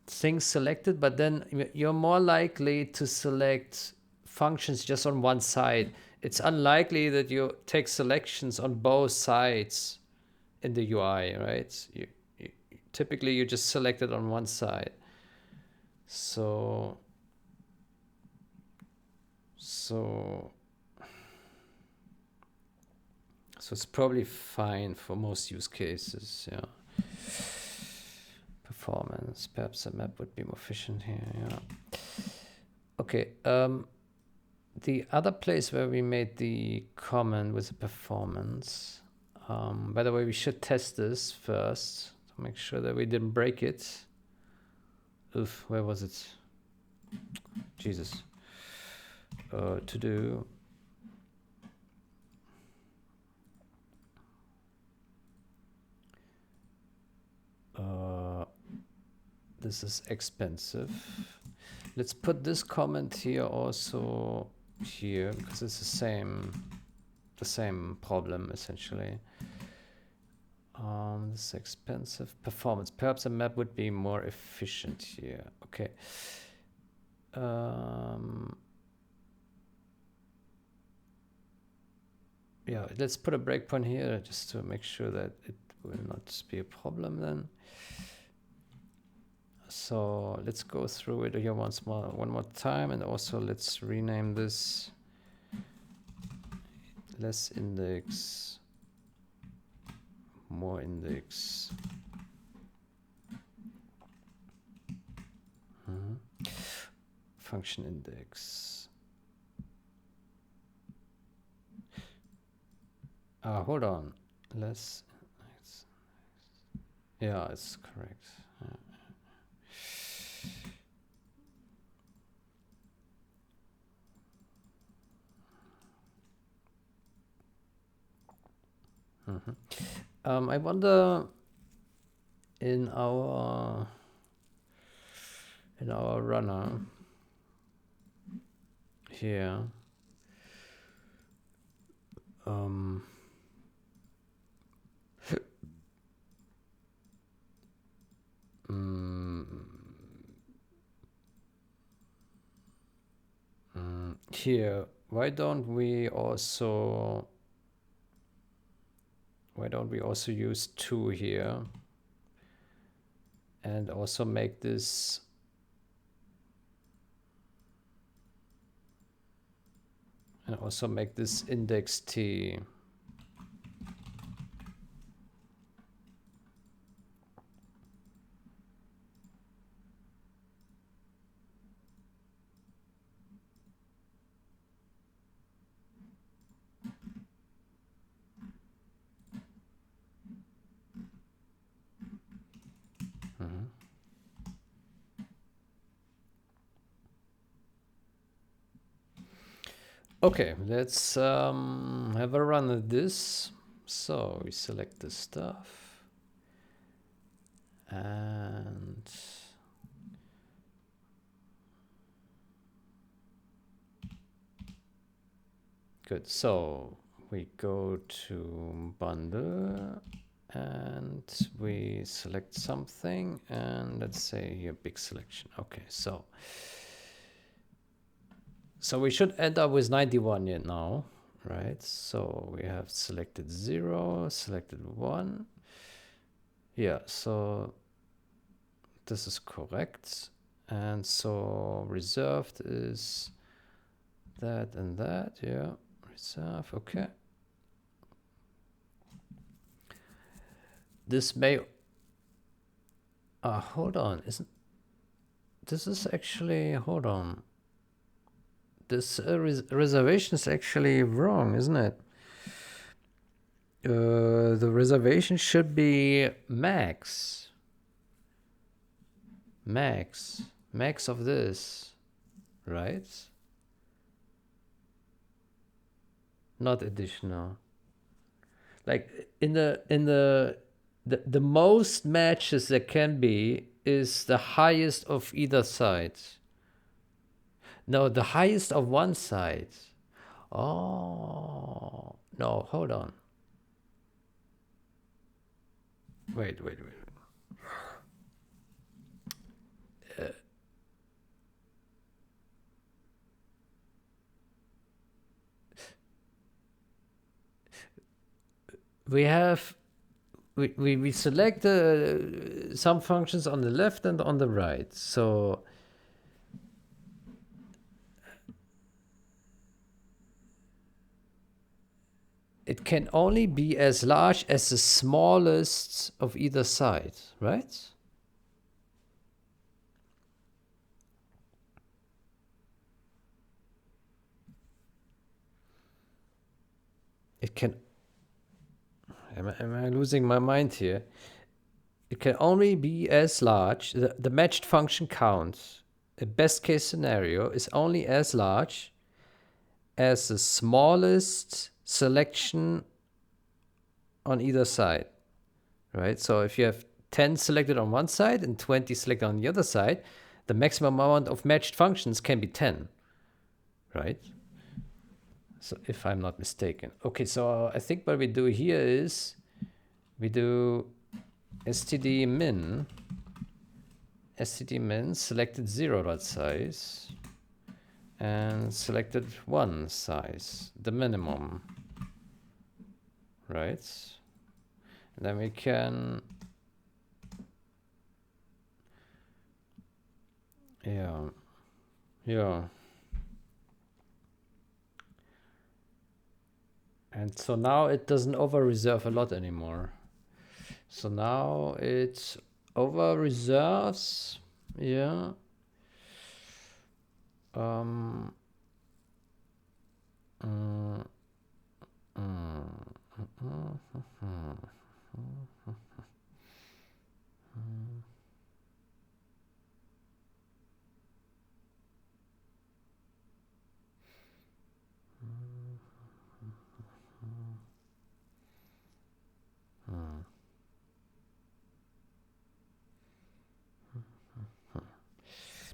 things selected, but then you're more likely to select functions just on one side. It's unlikely that you take selections on both sides in the UI, right? Typically you just select it on one side. So it's probably fine for most use cases, yeah. Performance, perhaps a map would be more efficient here, yeah. Okay, the other place where we made the comment was the performance. By the way, we should test this first to make sure that we didn't break it. Oof, where was it? Jesus. To do. This is expensive. Let's put this comment here also here, because it's the same problem essentially. This is expensive. Performance. Perhaps a map would be more efficient here. Okay. Yeah, let's put a breakpoint here just to make sure that it will not be a problem then. So let's go through it here one more time, and also let's rename this less index, more index. Function index. Hold on. Less. Yeah, it's correct. I wonder in our runner here, here, why don't we also use 2 here and also make this index t. Okay, let's have a run at this. So we select the stuff and good. So we go to bundle and we select something, and let's say here big selection. Okay, so we should end up with 91 yet now, right? So we have selected 0, selected 1. Yeah, so this is correct. And so reserved is that and that. Yeah, reserve. Okay. This may. Hold on. Isn't this is actually? Hold on. This reservation is actually wrong, isn't it? The reservation should be max. Max of this, right? Not additional. Like in the most matches there can be is the highest of either side. No, the highest of one side. Oh, no, hold on. Wait. We select some functions on the left and on the right. So it can only be as large as the smallest of either side, right? It can. Am I losing my mind here? It can only be as large. The matched function count, a best case scenario, is only as large as the smallest selection on either side, right? So if you have 10 selected on one side and 20 selected on the other side, the maximum amount of matched functions can be 10, right? So if I'm not mistaken. Okay, so I think what we do here is we do std min selected 0 size and selected 1 size, the minimum, right? And then we can, yeah. And so now it doesn't over reserve a lot anymore. So now it over reserves, yeah.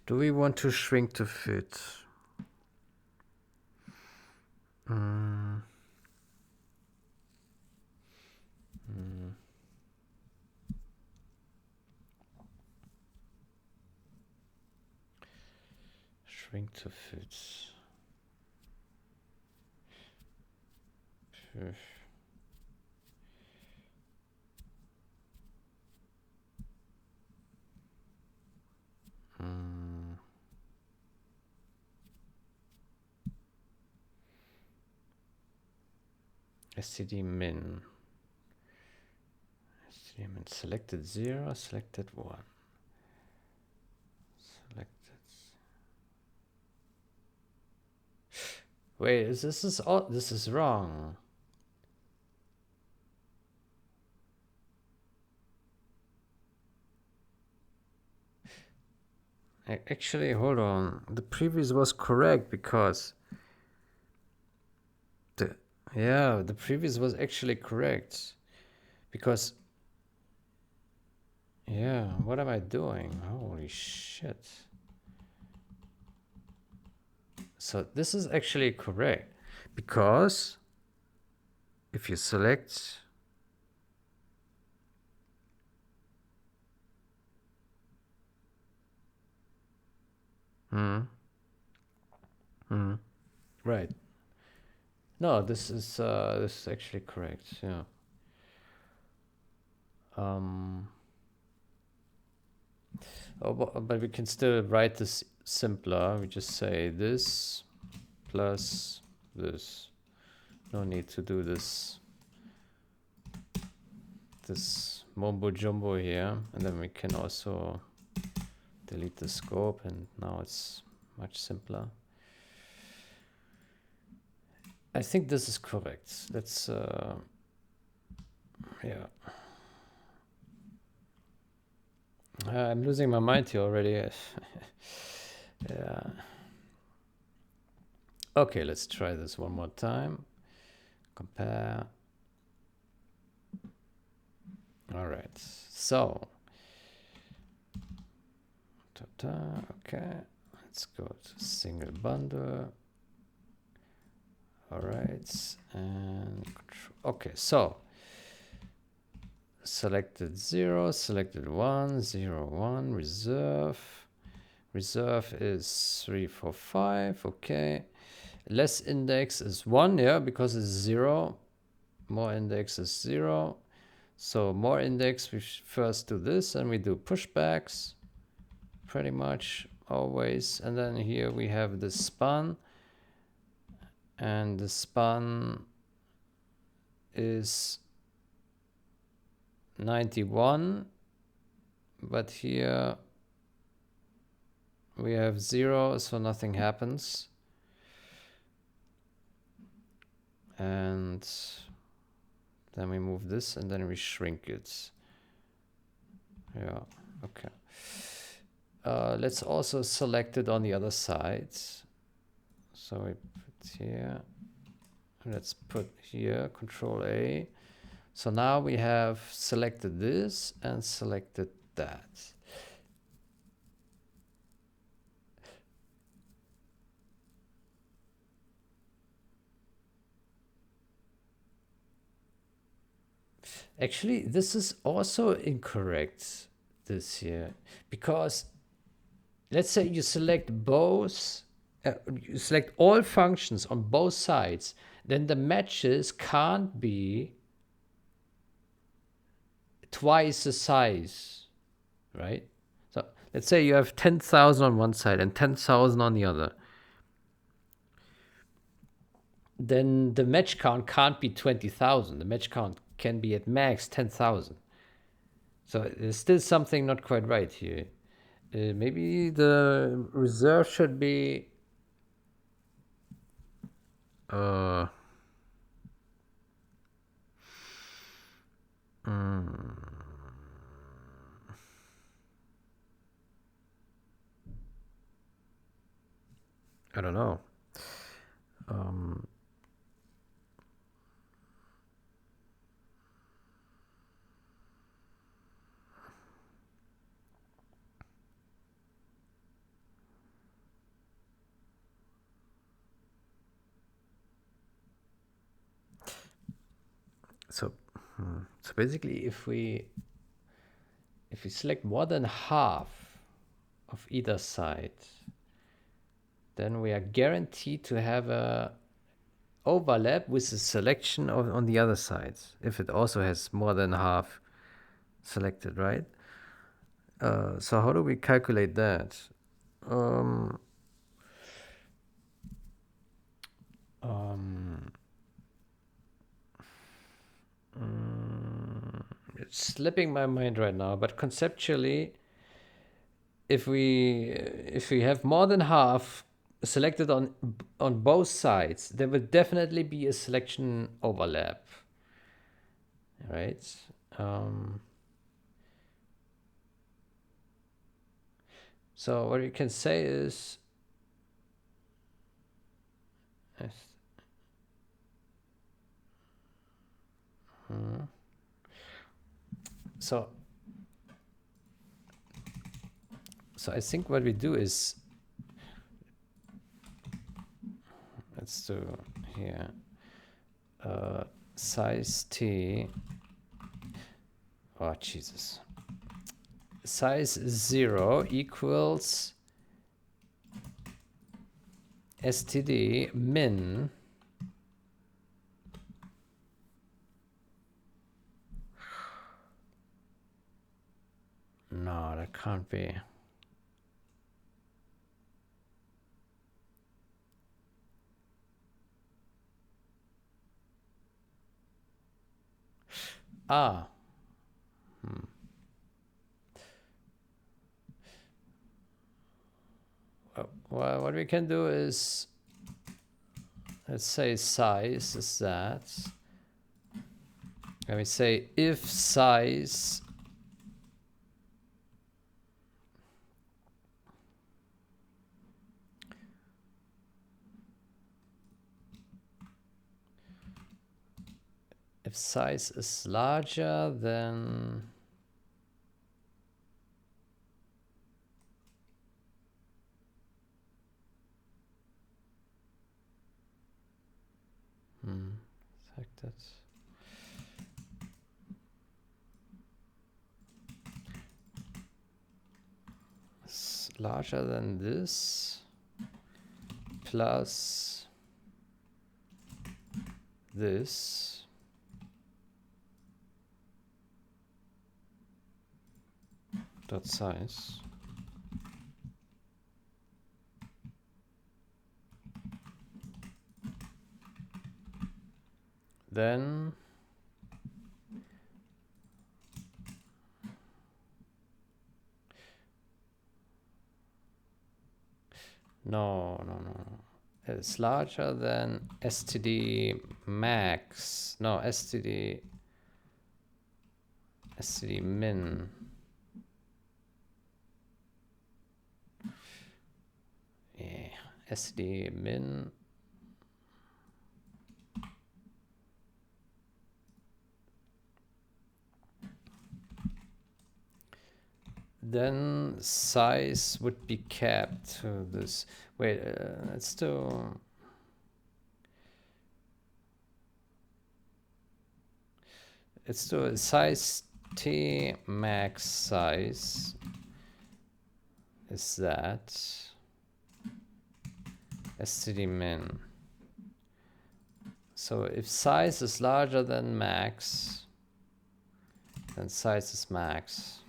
Do we want to shrink to fit? Shrink to fit. STD min. STD min selected 0, selected 1. Selected. Wait, this is all, this is wrong. Actually, hold on. The previous was correct because the previous was actually correct because what am I doing? Holy shit. So this is actually correct because if you select right. No, this is actually correct. Yeah. But we can still write this simpler. We just say this plus this. No need to do this mumbo jumbo here, and then we can also delete the scope, and now it's much simpler. I think this is correct. Let's yeah. I'm losing my mind here already. Yeah. Okay, let's try this one more time. Compare. All right. So, okay. Let's go to single bundle. All right. And okay, so selected 0, selected 1, 0, 1, reserve. Reserve is 3, 4, 5. Okay. Less index is 1, yeah, because it's 0. More index is 0. So more index, we first do this, and we do pushbacks pretty much always. And then here we have the span, and the span is 91, but here we have 0, so nothing happens. And then we move this, and then we shrink it. Yeah, okay. Let's also select it on the other side. So we put here. Let's put here, Control A. So now we have selected this and selected that. Actually, this is also incorrect, this here, because let's say you select both, you select all functions on both sides, then the matches can't be twice the size, right? So let's say you have 10,000 on one side and 10,000 on the other. Then the match count can't be 20,000. The match count can be at max 10,000. So there's still something not quite right here. Maybe the reserve should be I don't know. So basically, if we select more than half of either side, then we are guaranteed to have a overlap with the selection on the other side, if it also has more than half selected, right? So how do we calculate that? Um, it's slipping my mind right now, but conceptually, if we have more than half selected on both sides, there will definitely be a selection overlap, right? So what you can say is, so I think what we do is, let's do here, size t, oh Jesus, size 0 equals std min no, that can't be. Ah. Well, what we can do is, let's say size is that. And we say if size is larger than selected. It's larger than this plus this dot size. Then no. It's larger than std max. No, std min. Yeah, std min. Then size would be capped to this. Wait, let's do. Let's do a size t max size. Is that std min? So if size is larger than max, then size is max.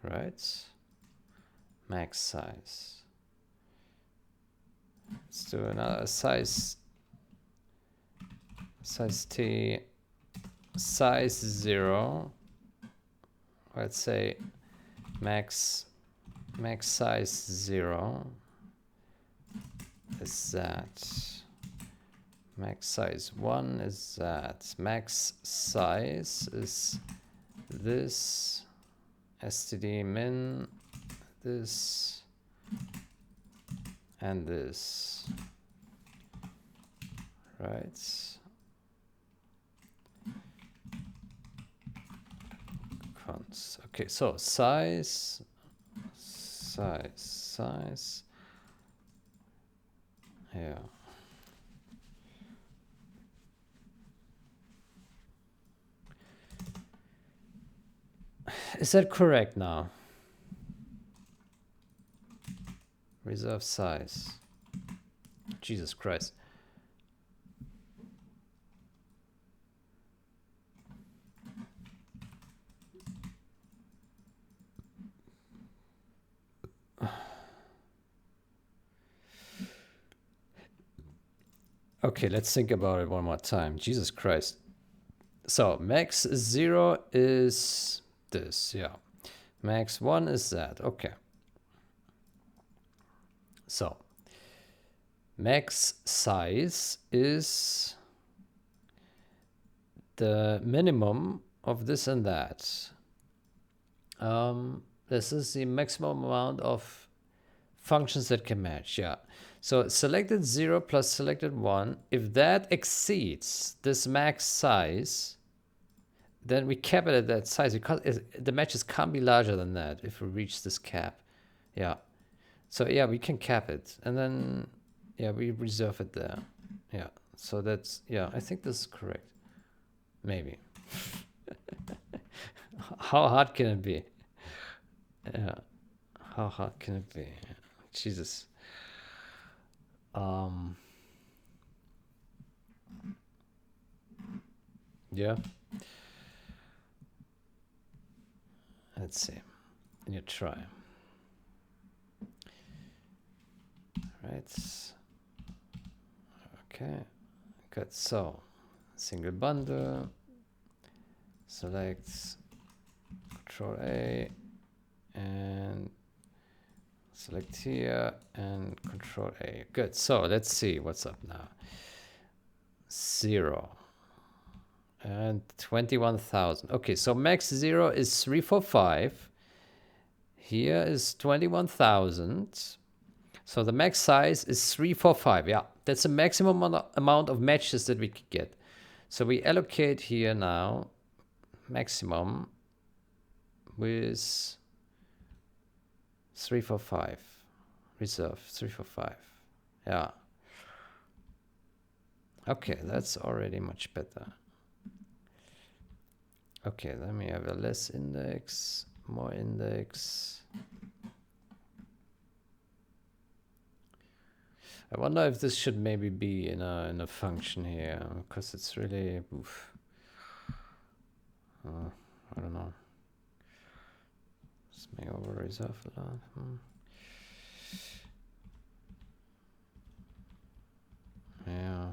Right? Max size. Let's do another size t size 0. Let's say max size 0 is that. Max size 1 is that. Max size is this. std min, this, and this. Right. Cons. Okay, so size. Yeah. Is that correct now? Reserve size. Jesus Christ. Okay, let's think about it one more time. Jesus Christ. So max 0 is this, yeah. Max 1 is that, okay. So max size is the minimum of this and that. This is the maximum amount of functions that can match, yeah. So selected 0 plus selected 1, if that exceeds this max size, then we cap it at that size because the matches can't be larger than that if we reach this cap. Yeah. So yeah, we can cap it and then, yeah, we reserve it there. Yeah. So that's, yeah, I think this is correct. Maybe. How hard can it be? Yeah. How hard can it be? Jesus. Yeah. Let's see. You try. Right. Okay. Good. So, single bundle. Select Control A and select here and Control A. Good. So let's see what's up now. 0 and 21,000. Okay, so max 0 is 345. Here is 21,000. So the max size is 345. Yeah, that's the maximum amount of matches that we could get. So we allocate here now maximum with 345. Reserve 345. Yeah. Okay, that's already much better. Okay, then we have a less index, more index. I wonder if this should maybe be in a function here, because it's really, oof. I don't know. Let's make over reserve a lot. Yeah.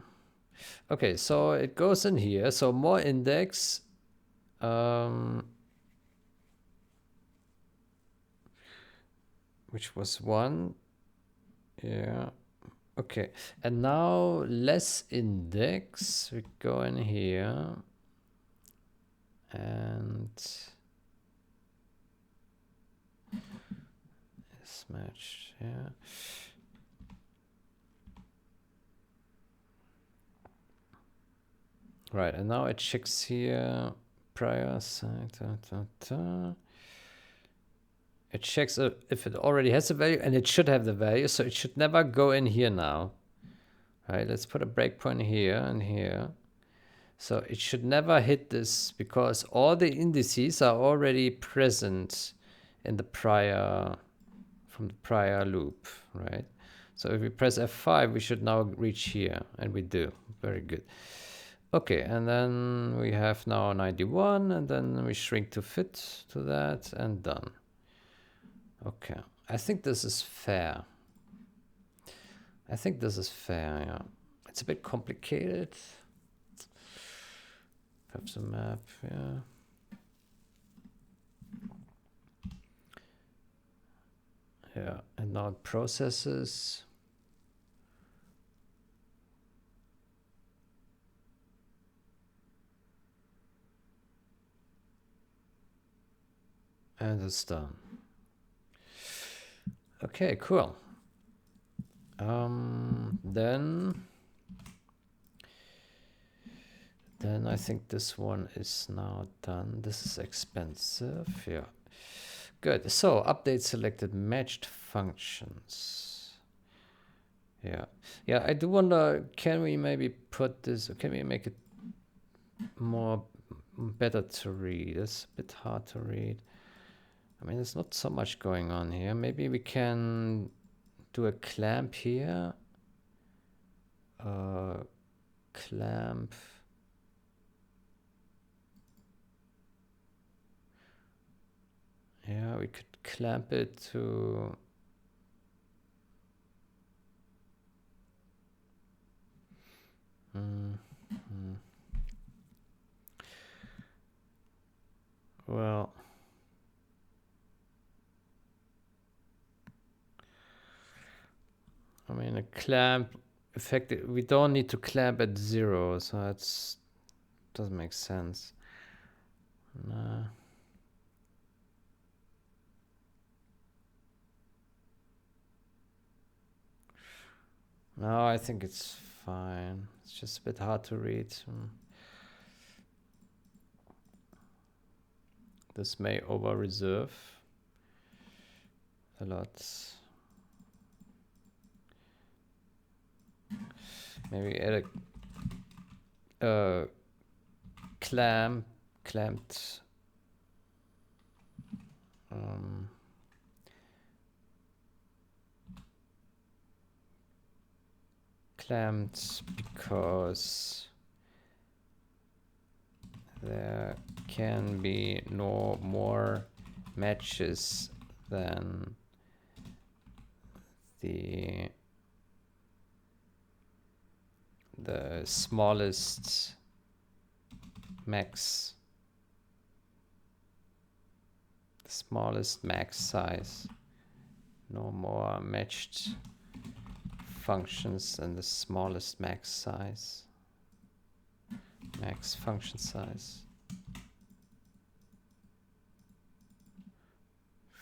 Okay, so it goes in here. So more index. Which was 1. Yeah. Okay. And now less index. We go in here. And it's matched. Yeah. Right. And now it checks here. Prior site. It checks if it already has a value, and it should have the value, so it should never go in here now. All right, let's put a breakpoint here and here. So it should never hit this because all the indices are already present in the prior, from the prior loop, right? So if we press F5, we should now reach here, and we do. Very good. Okay, and then we have now 91, and then we shrink to fit to that, and done. Okay, I think this is fair. I think this is fair, yeah. It's a bit complicated. Perhaps a map, yeah. Yeah, and now it processes. And it's done. Okay, cool. Then I think this one is now done. This is expensive, yeah. Good. So update selected matched functions. Yeah. Yeah, I do wonder, can we maybe put this, can we make it more better to read? It's a bit hard to read. I mean, there's not so much going on here. Maybe we can do a clamp here. Clamp. Yeah, we could clamp it to well, I mean a clamp effective. We don't need to clamp at 0, so that's doesn't make sense. Nah. No, I think it's fine. It's just a bit hard to read. This may over-reserve a lot. Maybe add a clamped clamped because there can be no more matches than the smallest max, the smallest max size. No more matched functions than the smallest max size. Max function size.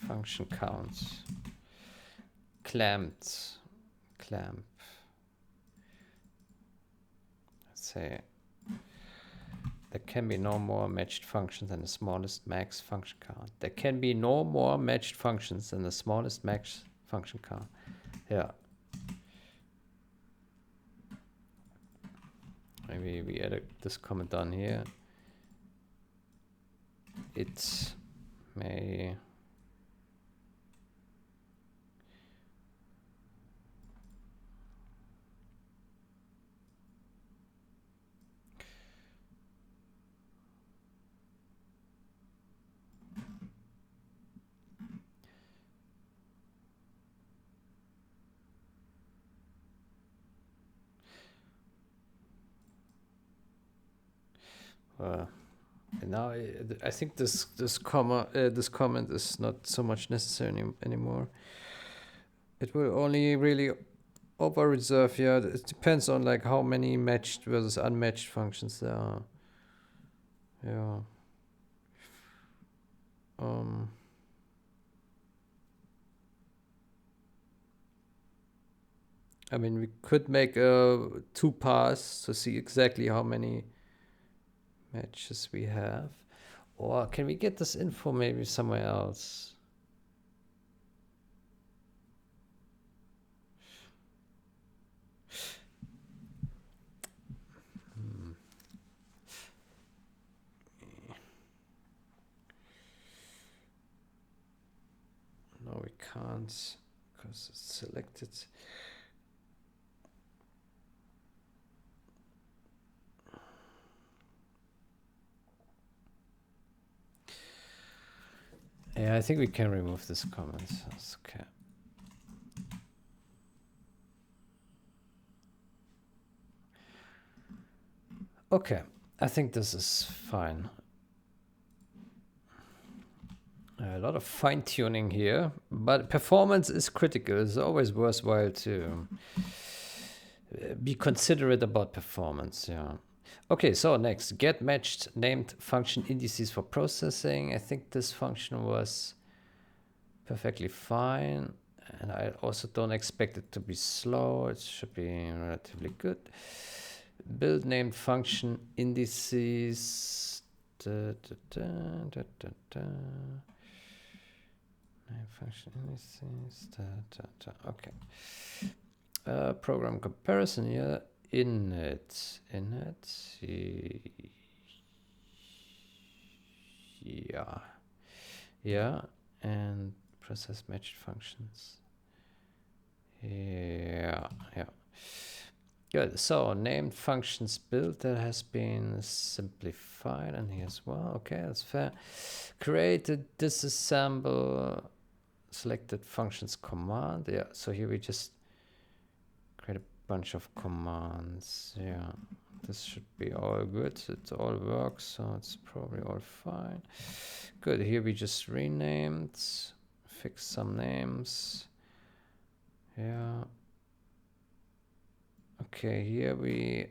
Function count. Clamped. Clamp. Let's say there can be no more matched functions than the smallest max function count. There can be no more matched functions than the smallest max function count. Yeah. Maybe we add this comment down here. It may now I think this comment is not so much necessary anymore. It will only really over reserve. Yeah, it depends on like how many matched versus unmatched functions there are. Yeah. I mean, we could make a 2 pass to see exactly how many matches we have. Or can we get this info maybe somewhere else? No, we can't because it's selected. Yeah, I think we can remove this comment. That's okay. Okay, I think this is fine. A lot of fine-tuning here, but performance is critical. It's always worthwhile to be considerate about performance. Yeah. Okay, so next, get matched named function indices for processing. I think this function was perfectly fine, and I also don't expect it to be slow. It should be relatively good. Build named function indices. Function indices. Okay. Program comparison here. Init. Yeah. And process matched functions. Yeah, yeah. Good. So named functions build that has been simplified, and here as well. Okay, that's fair. Create a disassemble selected functions command. Yeah. So here we just create a bunch of commands. Yeah. This should be all good. It all works, so it's probably all fine. Good. Here we just renamed, fix some names. Yeah. Okay, here we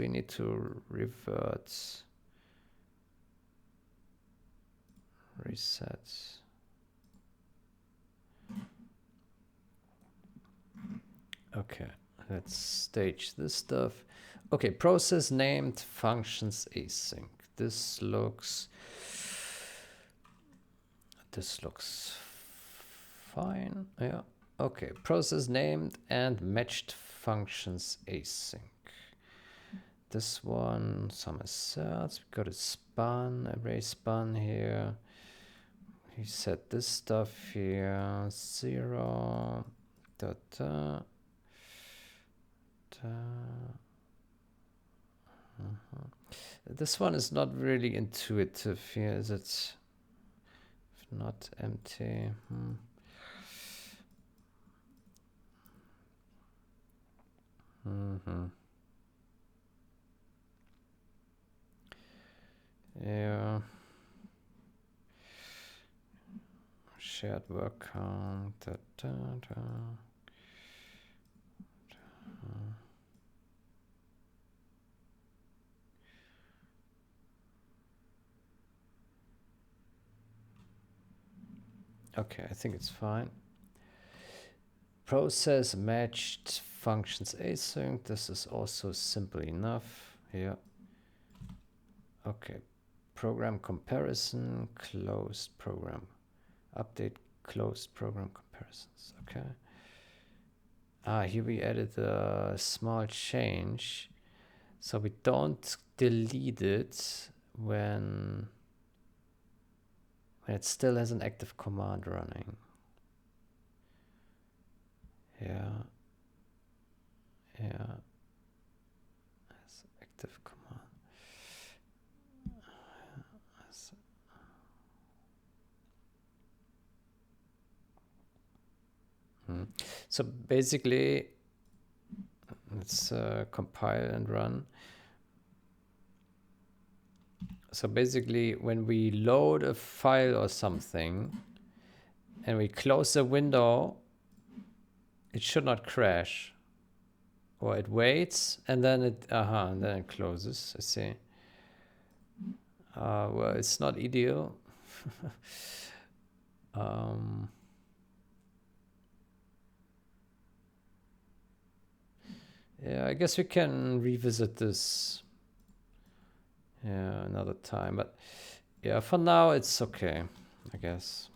need to revert, reset. Okay, let's stage this stuff. Okay, process named functions async. This looks fine. Yeah. Okay, process named and matched functions async. This one, some asserts. We got a span, array span here. We set this stuff here, 0, da, da, da. This one is not really intuitive here, is it? If not empty. Yeah. Shared work count. Da, da, da. Okay, I think it's fine. Process matched functions async. This is also simple enough. Yeah. Okay. Program comparison, closed program. Update closed program comparisons. Okay. Here we added a small change. So we don't delete it when it still has an active command running. Yeah. Yeah. That's active command. So basically, let's compile and run. So basically, when we load a file or something and we close the window, it should not crash. Or it waits and then it closes. I see. Well, it's not ideal. Yeah, I guess we can revisit this another time, but yeah, for now it's okay, I guess.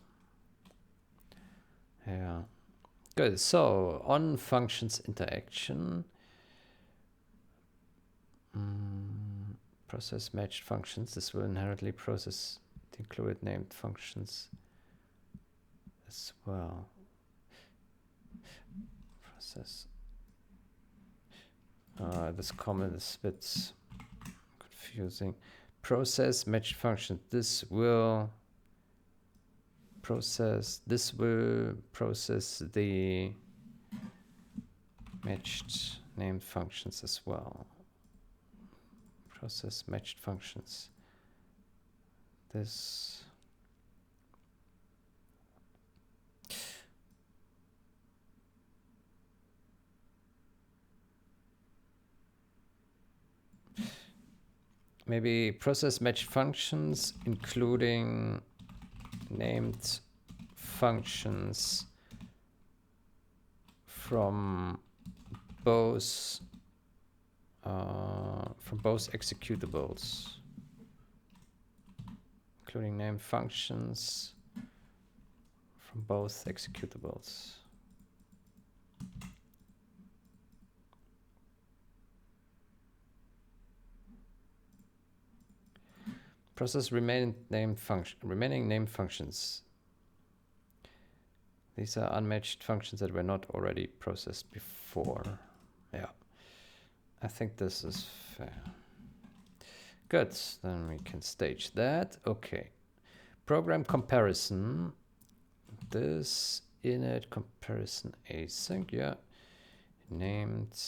Yeah, good. So on functions interaction, process matched functions. This will inherently process the included named functions as well. Process. This comment is a bit confusing. Process matched function. This will process the matched named functions as well. Process matched functions. This maybe process matched functions including named functions from both executables, including named functions from both executables. Process remaining named functions These are unmatched functions that were not already processed before. Yeah, I think this is fair. Good, then we can stage that. Okay, program comparison. This init comparison async, yeah. Named,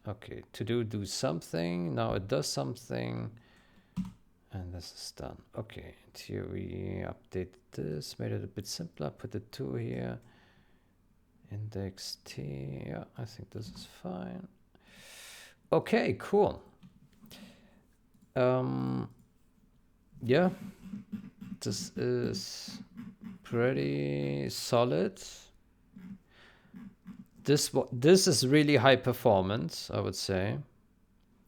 okay, to do something. Now it does something. And this is done. Okay, and here we update this, made it a bit simpler, put the 2 here. Index T, yeah, I think this is fine. Okay, cool. Yeah, this is pretty solid. This is really high performance, I would say.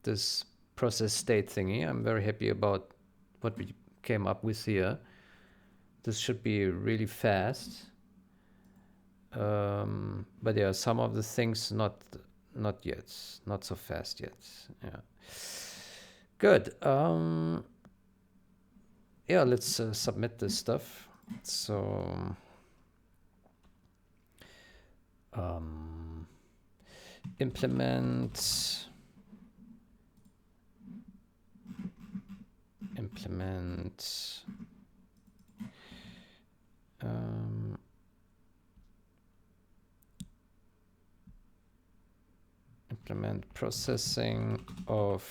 This process state thingy. I'm very happy about what we came up with here. This should be really fast. But yeah, some of the things not yet, not so fast yet. Yeah. Good. Yeah, let's submit this stuff. So implement implement processing of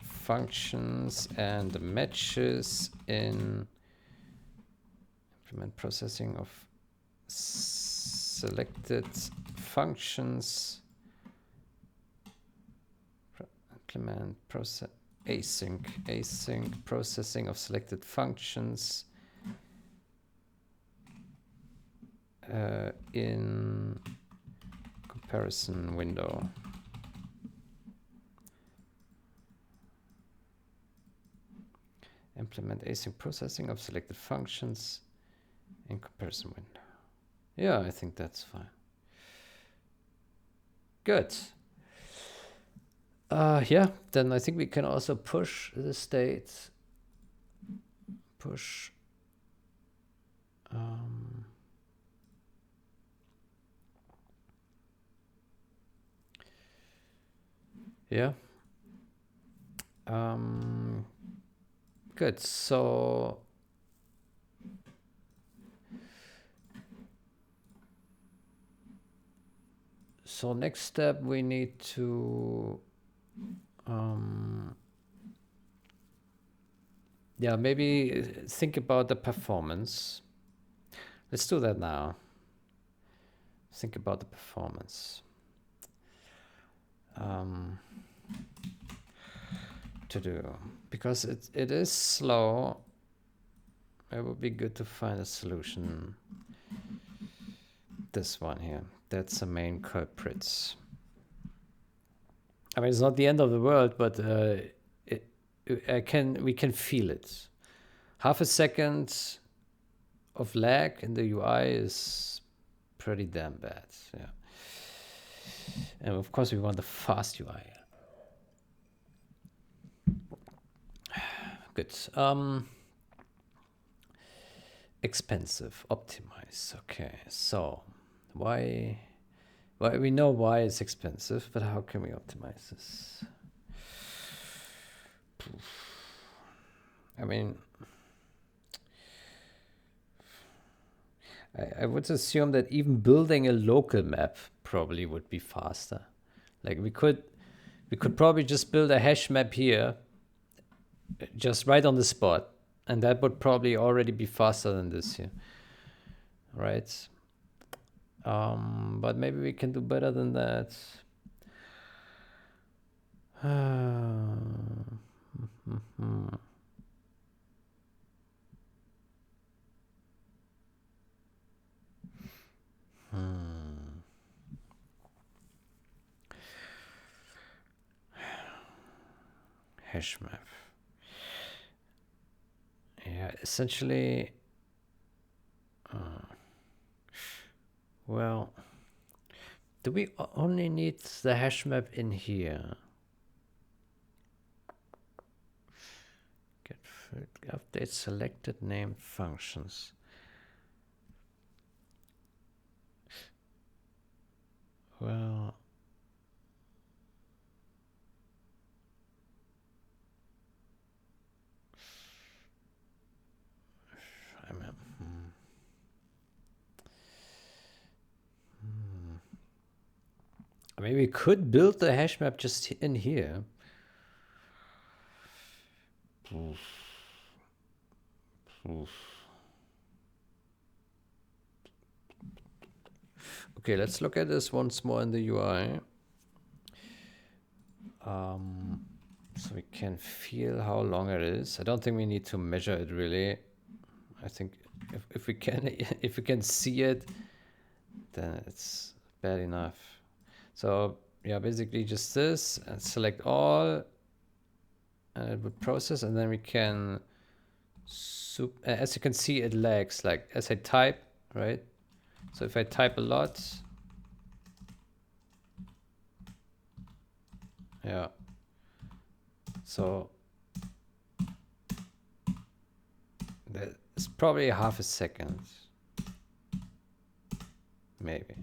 functions and matches in implement processing of selected functions. Implement process async processing of selected functions in comparison window. Implement async processing of selected functions in comparison window. Yeah, I think that's fine. Good. Yeah, then I think we can also push the state. Push. Yeah. Good. So next step, we need to yeah, maybe think about the performance. Let's do that now. Think about the performance. To do, because it is slow. It would be good to find a solution. This one here, that's the main culprit. I mean, it's not the end of the world, but we can feel it. Half a second of lag in the UI is pretty damn bad. Yeah, and of course we want a fast UI. Good. Expensive, optimize. Okay, so why we know why it's expensive, but how can we optimize this? I mean, I would assume that even building a local map probably would be faster. Like we could probably just build a hash map here, just right on the spot, and that would probably already be faster than this here, right? But maybe we can do better than that. Hash map. Yeah, essentially. Well, do we only need the hash map in here? Get update selected named functions. I mean, we could build the hash map just in here. Oof. Oof. Okay, let's look at this once more in the UI. So we can feel how long it is. I don't think we need to measure it really. I think if we can if we can see it, then it's bad enough. So yeah, basically just this and select all, and it would process, and then we can as you can see, it lags like as I type, right? So if I type a lot, yeah. So it's probably half a second, maybe.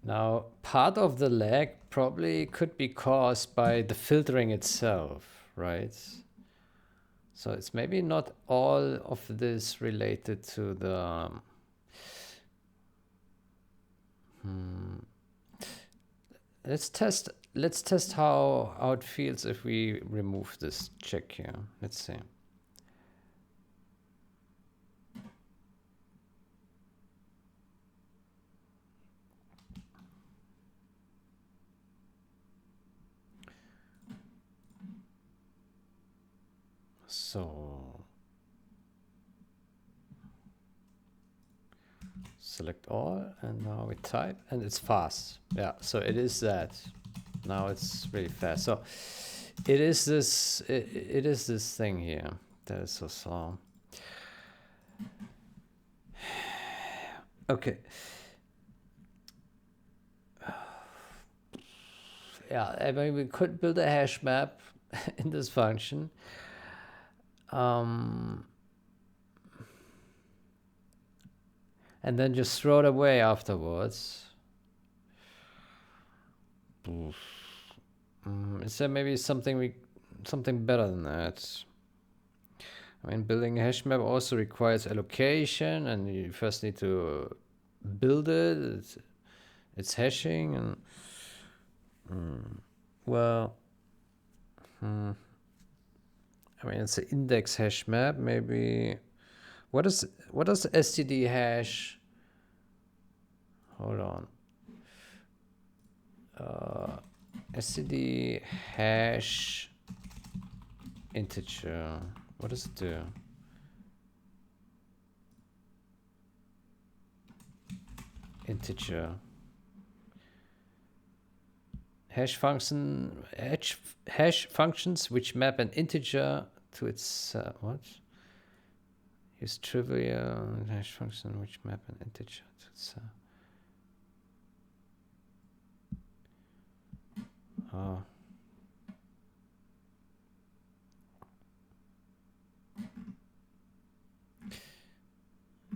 Now, part of the lag probably could be caused by the filtering itself, right? So it's maybe not all of this related to the let's test how it feels if we remove this check here. Let's see. So select all, and now we type, and it's fast. Yeah, so it is that. Now it's really fast. So it is this. It is this thing here that is so slow. Okay. Yeah, I mean, we could build a hash map in this function. And then just throw it away afterwards. Is there maybe something better than that? I mean, building a hash map also requires allocation, and you first need to build it. It's hashing, and well, I mean, it's an index hash map. Maybe what does std hash? Hold on. Std hash integer. What does it do? Integer. Hash functions which map an integer to its what? Use trivial hash function which map an integer to its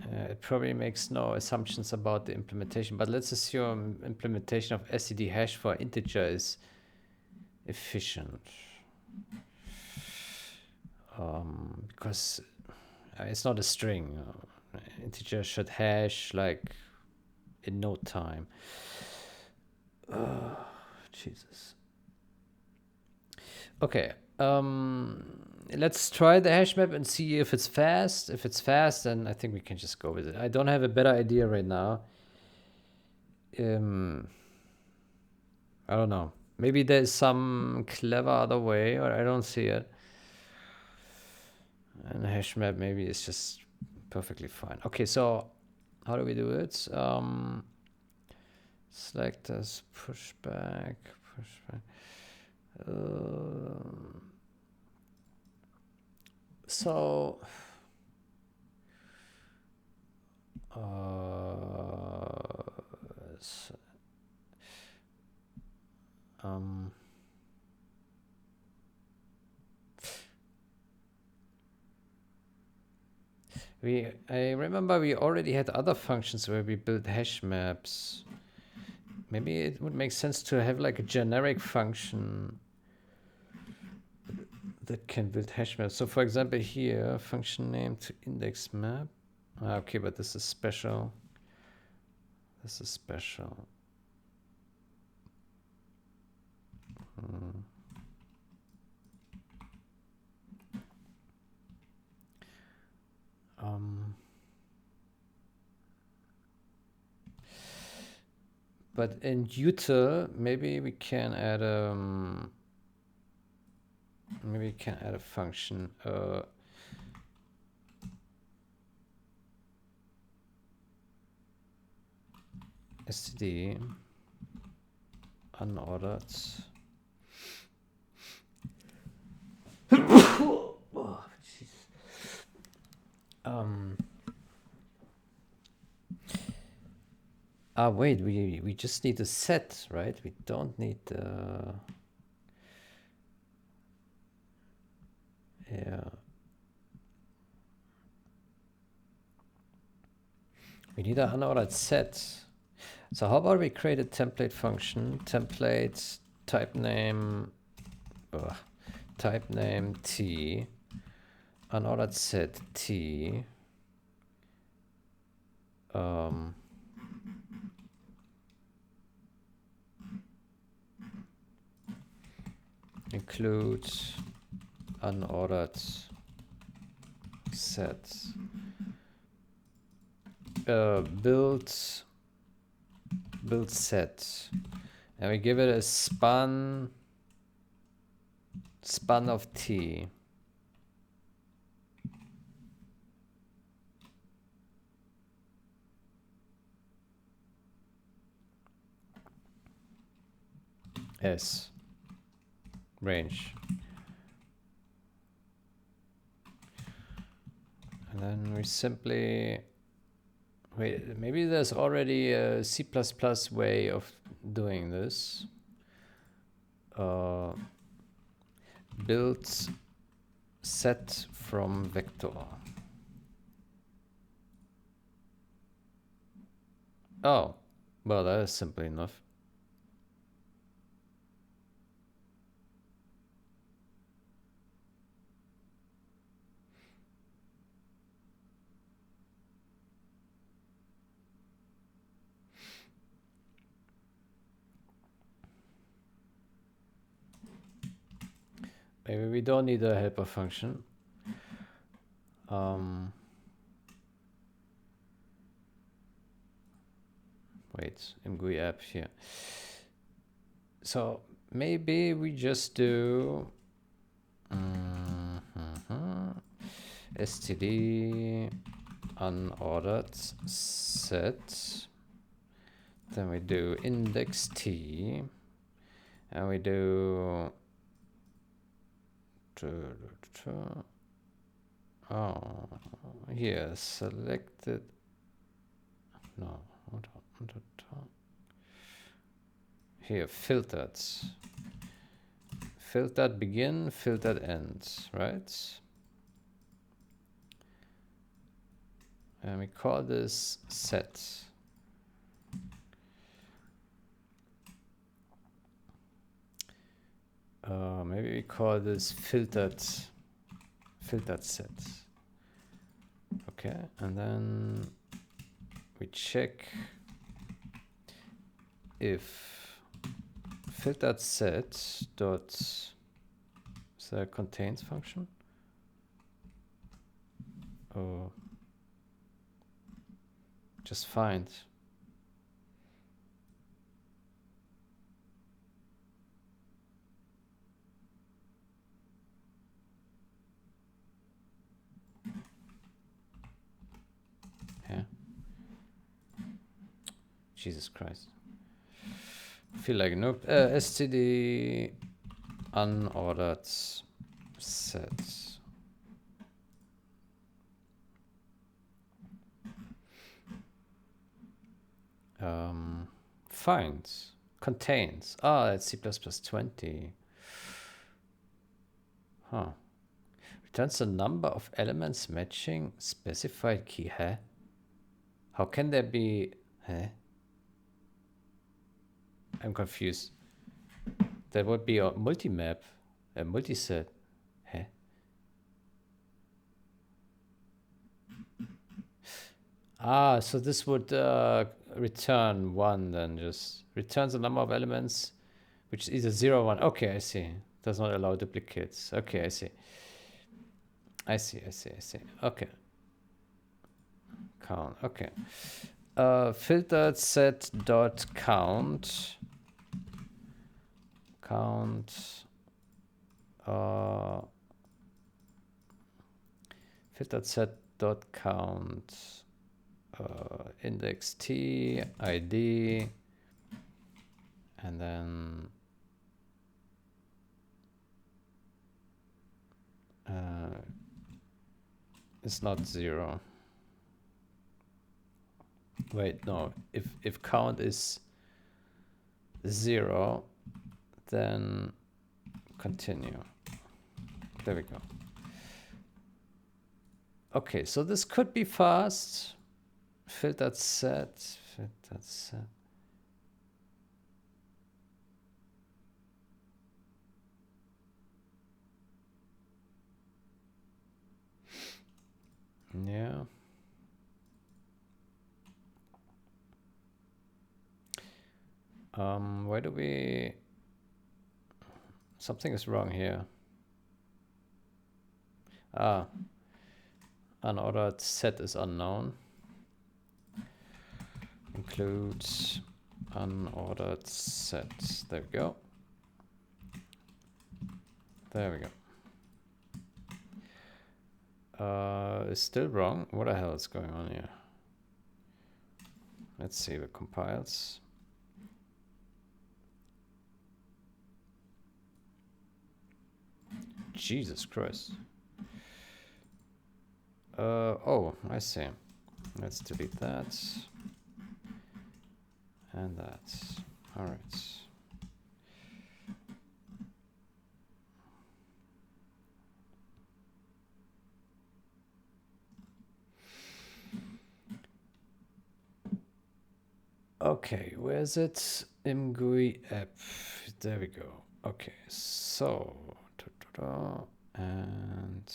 it probably makes no assumptions about the implementation, but let's assume implementation of std hash for integer is efficient. Because it's not a string. Integer should hash like in no time. Jesus. Okay. Let's try the hash map and see if it's fast. If it's fast, then I think we can just go with it. I don't have a better idea right now. I don't know. Maybe there's some clever other way, or I don't see it. And the hash map maybe is just perfectly fine. Okay, so how do we do it? Select as pushback. So I remember we already had other functions where we built hash maps. Maybe it would make sense to have like a generic function that can build hash maps. So for example here, function name to index map. Okay, but this is special. This is special. But in util, maybe we can add maybe we can add a function. Std unordered. Oh, wait, we just need a set, right? We don't need yeah. We need an unordered set. So how about we create a template function, template type name t, unordered set t, include unordered set, build set, and we give it a span of t. S range. And then we simply wait, maybe there's already a C++ way of doing this. Build set from vector. Oh, well, that is simple enough. Maybe we don't need a helper function. Wait, in GUI app here. So maybe we just do std unordered set. Then we do index t, and we do here selected. No, hold on. Here filtered. Filtered begin, filtered end, right? And we call this set. Maybe we call this filtered set. Okay, and then we check if filtered set dot is there a contains function? Oh, just find. Yeah. Jesus Christ. I feel like nope. Std unordered set. Finds contains. Ah, it's C++20. Huh. Returns the number of elements matching specified key. Huh? How can there be? Huh? I'm confused. That would be a multi-map, a multi-set. Huh? Ah, so this would return 1 then, just returns the number of elements, which is either 0 or 1. Okay, I see. Does not allow duplicates. Okay, I see. I see, I see, I see. Okay. Count, okay. Filtered set dot count. Count. Filtered set dot count. Index t id, and then it's not 0. Wait, no. If count is 0, then continue. There we go. Okay, so this could be fast. Filtered set. Filtered set. Yeah. Why do we... Something is wrong here. Ah. Unordered set is unknown. Includes unordered set. There we go. There we go. It's still wrong. What the hell is going on here? Let's see if it compiles. Jesus Christ. Oh, I see. Let's delete that. And that. All right. Okay, where's it? MGUI app. There we go. Okay, so and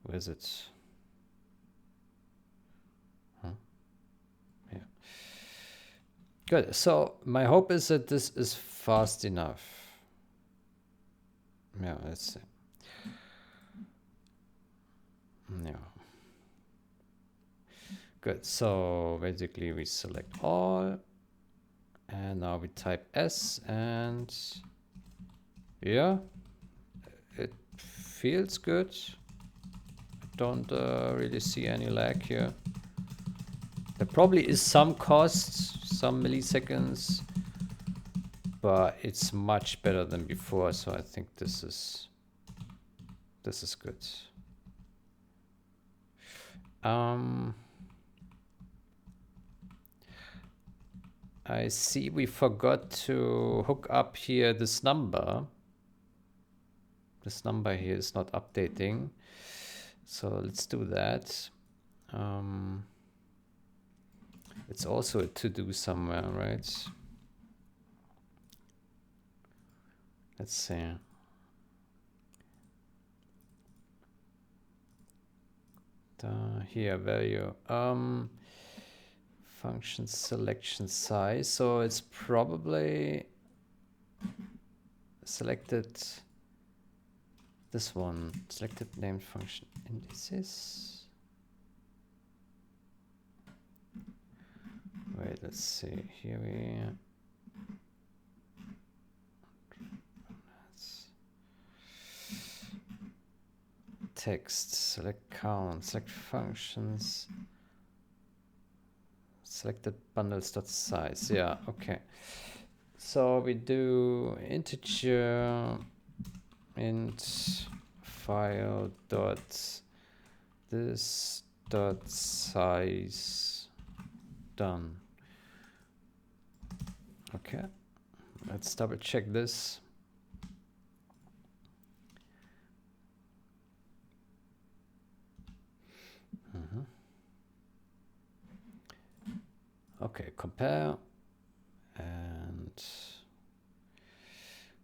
where's it? Huh? Yeah. Good. So my hope is that this is fast enough. Yeah, let's see. Yeah. Good. So basically we select all, and now we type S, and yeah, it feels good. Don't really see any lag here. There probably is some cost, some milliseconds, but it's much better than before. So I think this is good. I see we forgot to hook up here this number. This number here is not updating. So let's do that. It's also a to-do somewhere, right? Let's see. Here, value. Function selection size. So it's probably selected this one. Selected named function indices. Wait, let's see. Here we... Text, select count, select functions, selected bundles.size. Yeah, okay. So we do integer int file dot this dot size. Done. Okay, let's double check this. Okay, compare, and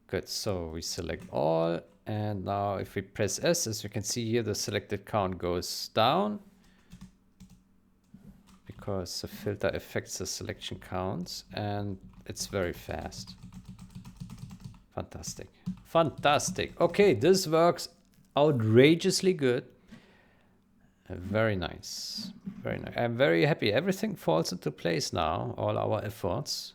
good. So we select all, and now if we press S, as you can see here, the selected count goes down. because the filter affects the selection counts and it's very fast. Fantastic. Fantastic. Okay, this works outrageously good. Very nice. Very nice. I'm very happy. Everything falls into place now, all our efforts.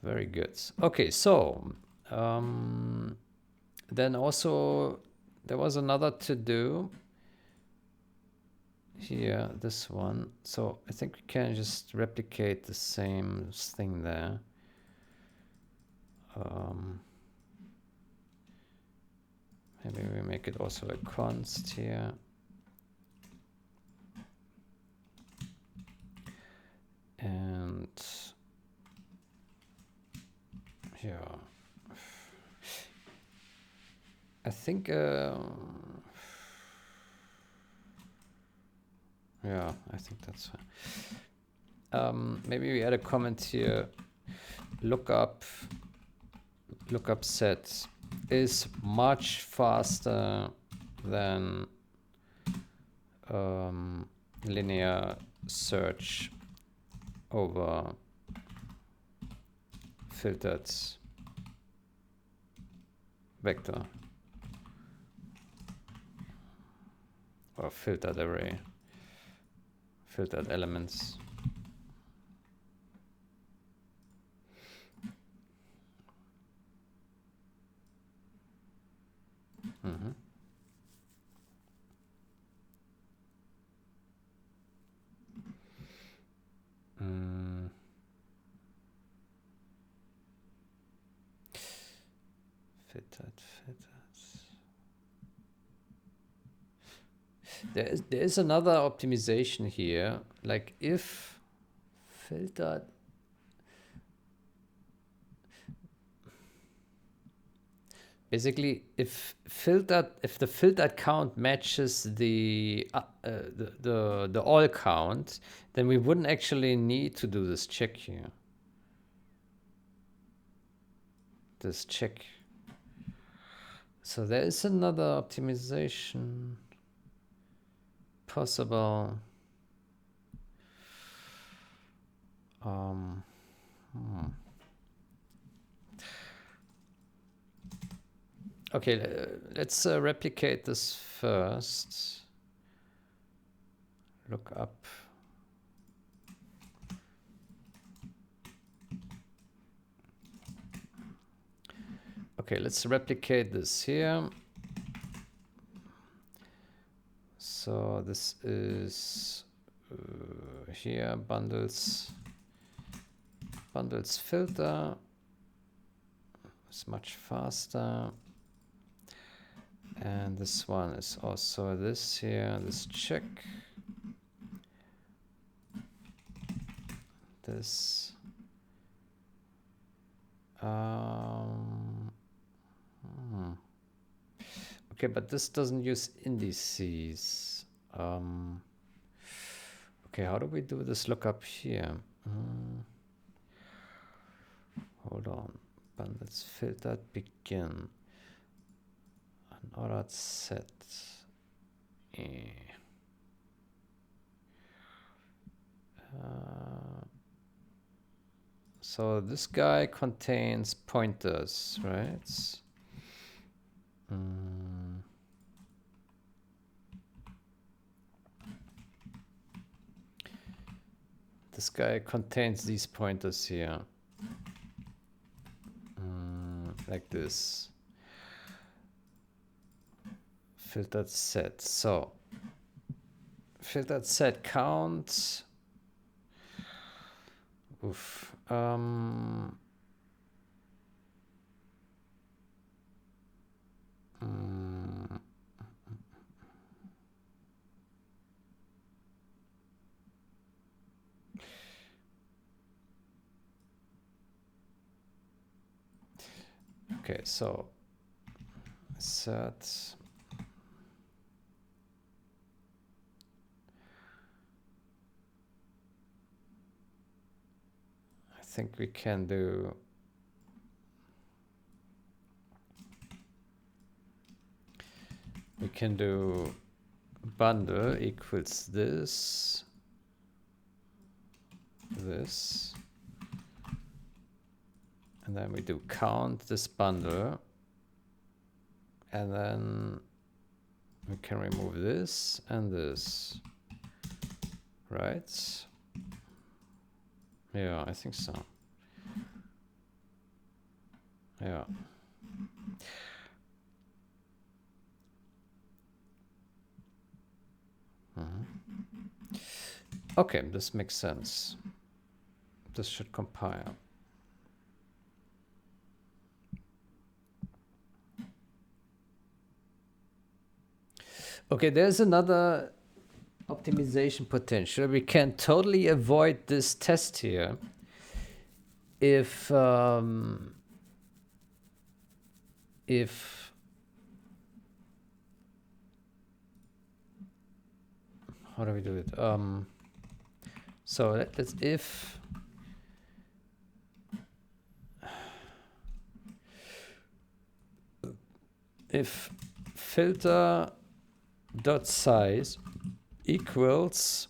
Very good. Okay, so then also there was another to do here, this one. So I think we can just replicate the same thing there. Maybe we make it also a const here. And yeah, I think, yeah, I think that's fine. Maybe we add a comment here. Lookup set is much faster than linear search over filtered vector or filtered array, filtered elements. Filtered. There is another optimization here, like if filtered. Basically, if the filtered count matches the all count, then we wouldn't actually need to do this check here. This check. So there is another optimization possible. Okay, let's replicate this first. Look up. Okay, let's replicate this here. So this is here, bundles filter is much faster. And this one is also this here, this check. This. Okay, but this doesn't use indices. Okay, how do we do this lookup here? Hold on. Bundles filtered begin. Unordered set. So this guy contains pointers, right? This guy contains these pointers here. Like this. Filtered set. So filtered set count. Oof. Okay, so set. I think we can do bundle equals this this. And then we do count this bundle. And then we can remove this and this. Right? Yeah, I think so. Yeah. Okay, this makes sense. This should compile. Okay, there's another optimization potential. We can totally avoid this test here if how do we do it? So let's if filter dot size equals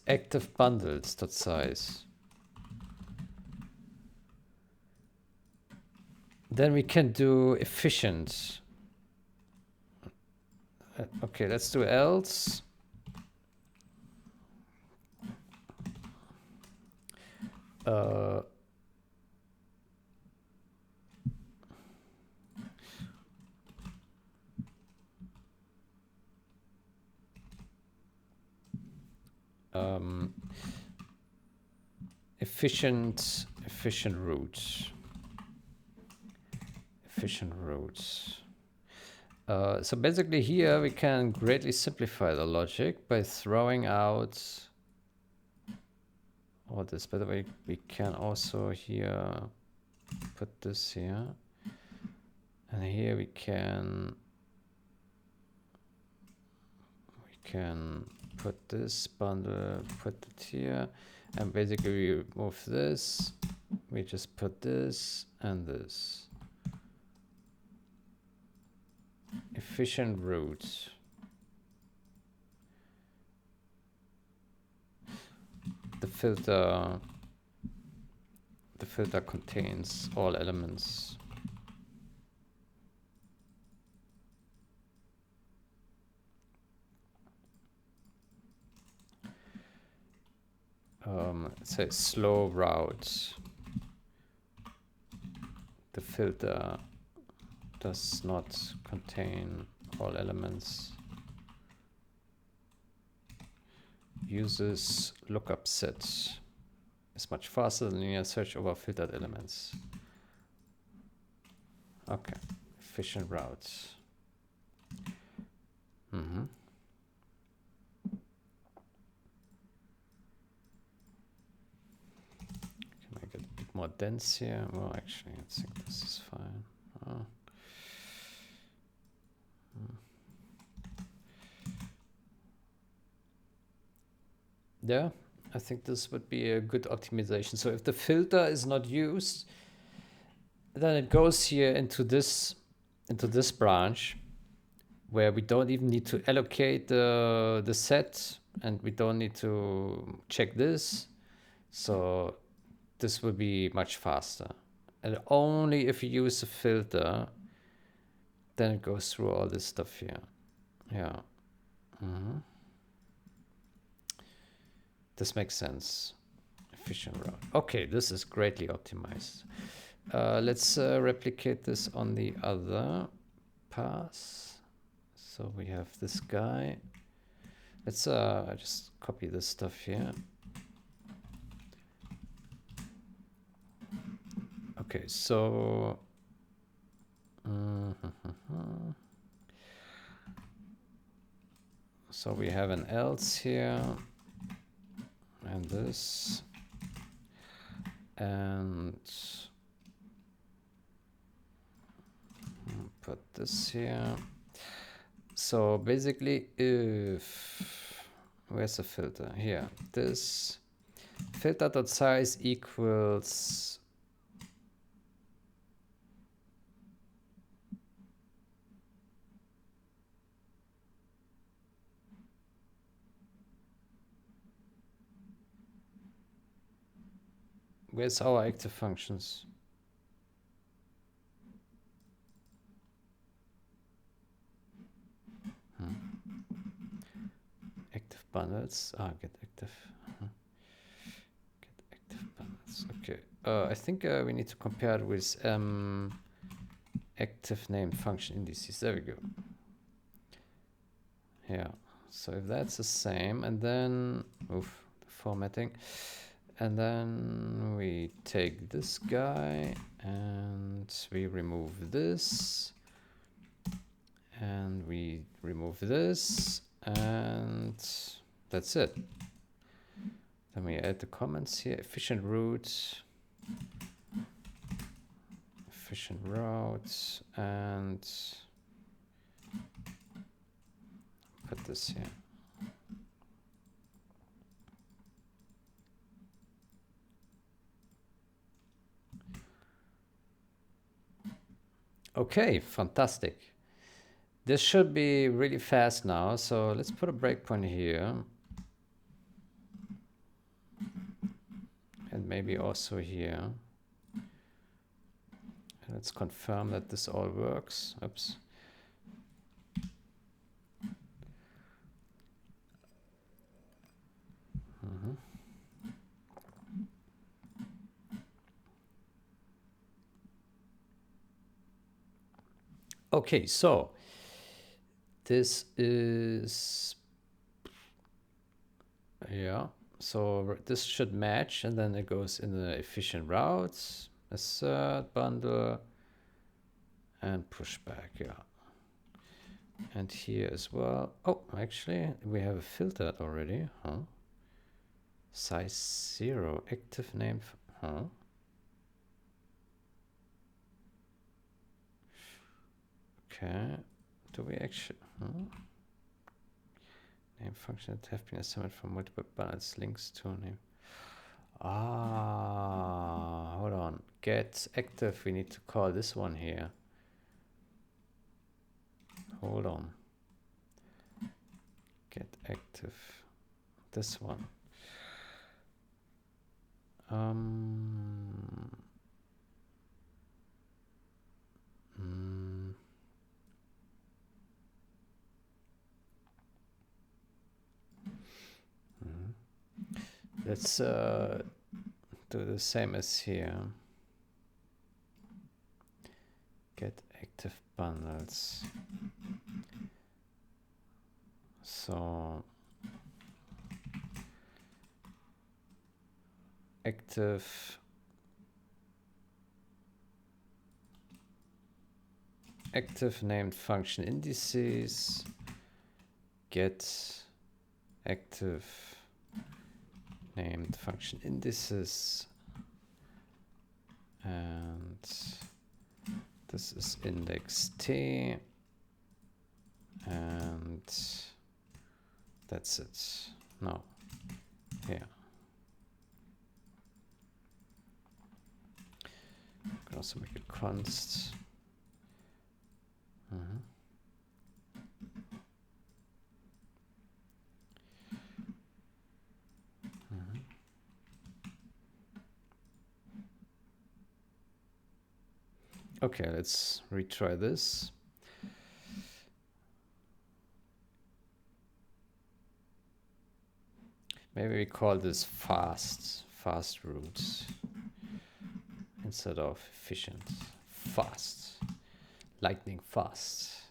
active bundles dot size, then we can do efficient. Okay, let's do else. Efficient route. Efficient routes. So basically here we can greatly simplify the logic by throwing out all this. By the way, we can also here put this here. And here we can put this bundle, put it here. And basically we remove this. We just put this and this. Efficient route. The filter contains all elements. It says slow route. The filter does not contain all elements. Uses lookup set. Is much faster than linear search over filtered elements. Okay, efficient routes. Can make it a bit more dense here. Well, actually, I think this is fine. Oh. Yeah, I think this would be a good optimization. So if the filter is not used, then it goes here into this branch where we don't even need to allocate the set, and we don't need to check this. So this will be much faster. And only if you use the filter, then it goes through all this stuff here. Yeah. This makes sense. Efficient route. Okay, this is greatly optimized. Let's replicate this on the other pass. So we have this guy. Let's just copy this stuff here. Okay, so so we have an else here, and this, and put this here. So basically, where's the filter? Here, this filter.size equals Where's our active functions? Active bundles. Ah, get active. Get active bundles. Okay. I think we need to compare it with active named function indices. There we go. Yeah. So if that's the same, and then formatting, and then we take this guy and we remove this, and we remove this, and that's it. Then we add the comments here: efficient route, and put this here. Okay, fantastic. This should be really fast now. So let's put a breakpoint here. And maybe also here. Let's confirm that this all works. Oops. Okay, so this is, yeah, so this should match, and then it goes in the efficient routes, assert, bundle, and pushback, yeah. And here as well. Oh, actually, we have filtered already, huh? Size 0, active name, huh? Okay, do we actually, name function that have been assembled from multiple bundles links to name. Ah, hold on. Get active. We need to call this one here. Hold on. Get active. This one. Let's do the same as here. Get active bundles. So active named function indices, get active named function indices, and this is index t, and that's it. No, yeah. I can also make it const. Okay, let's retry this. Maybe we call this fast routes instead of efficient. Fast, lightning fast.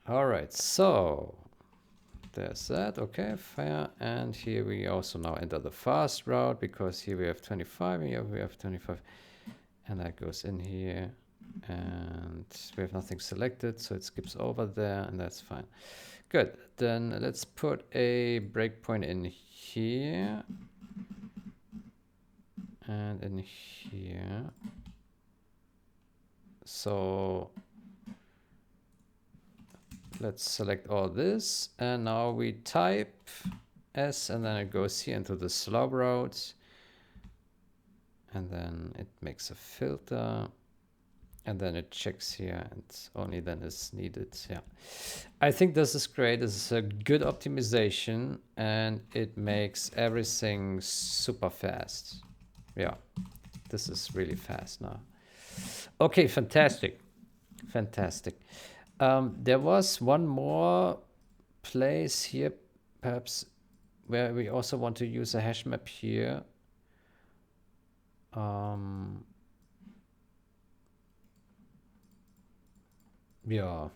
All right, so there's that. Okay, fair. And here we also now enter the fast route, because here we have 25 and here we have 25, and that goes in here, and we have nothing selected, so it skips over there, and that's fine. Good. Then let's put a breakpoint in here and in here. So let's select all this, and now we type S, and then it goes here into the slope route, and then it makes a filter, And then it checks here and only then is needed. Yeah, I think this is great. This is a good optimization and it makes everything super fast. Yeah, this is really fast now. Okay, fantastic. Fantastic. There was one more place here, perhaps, where we also want to use a hash map here. Yeah.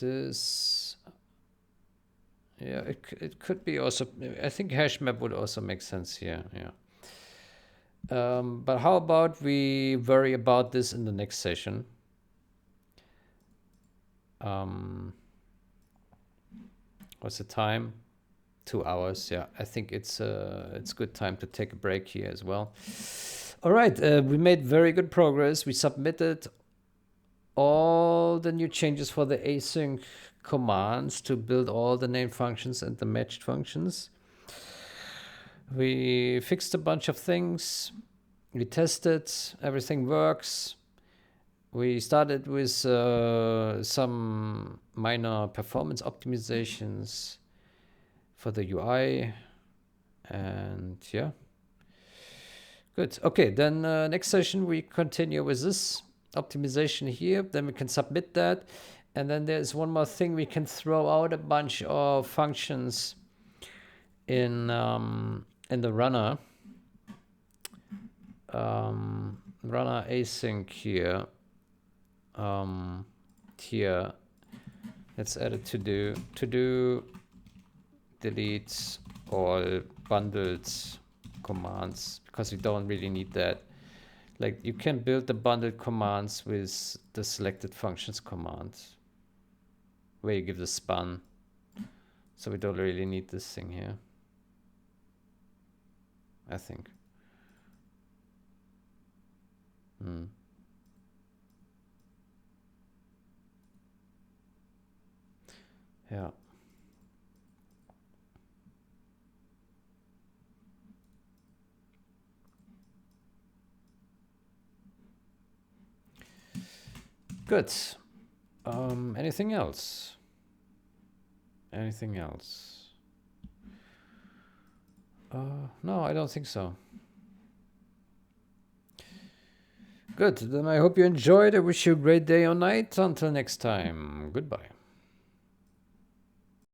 This, yeah, it could be also, I think hash map would also make sense here. Yeah. But how about we worry about this in the next session? What's the time? 2 hours. Yeah, I think it's good time to take a break here as well. All right, we made very good progress. We submitted all the new changes for the async commands to build all the named functions and the matched functions. We fixed a bunch of things. We tested, everything works. We started with some minor performance optimizations for the UI. And yeah, good. Okay, then next session we continue with this optimization here. Then we can submit that. And then there's one more thing. We can throw out a bunch of functions in the runner. Runner async here. Here, let's add a to do delete all bundled commands, because we don't really need that. Like, you can build the bundled commands with the selected functions command, where you give the span. So we don't really need this thing here, I think. Yeah. Good. Anything else? Anything else? No, I don't think so. Good. Then I hope you enjoyed. I wish you a great day or night. Until next time. Goodbye.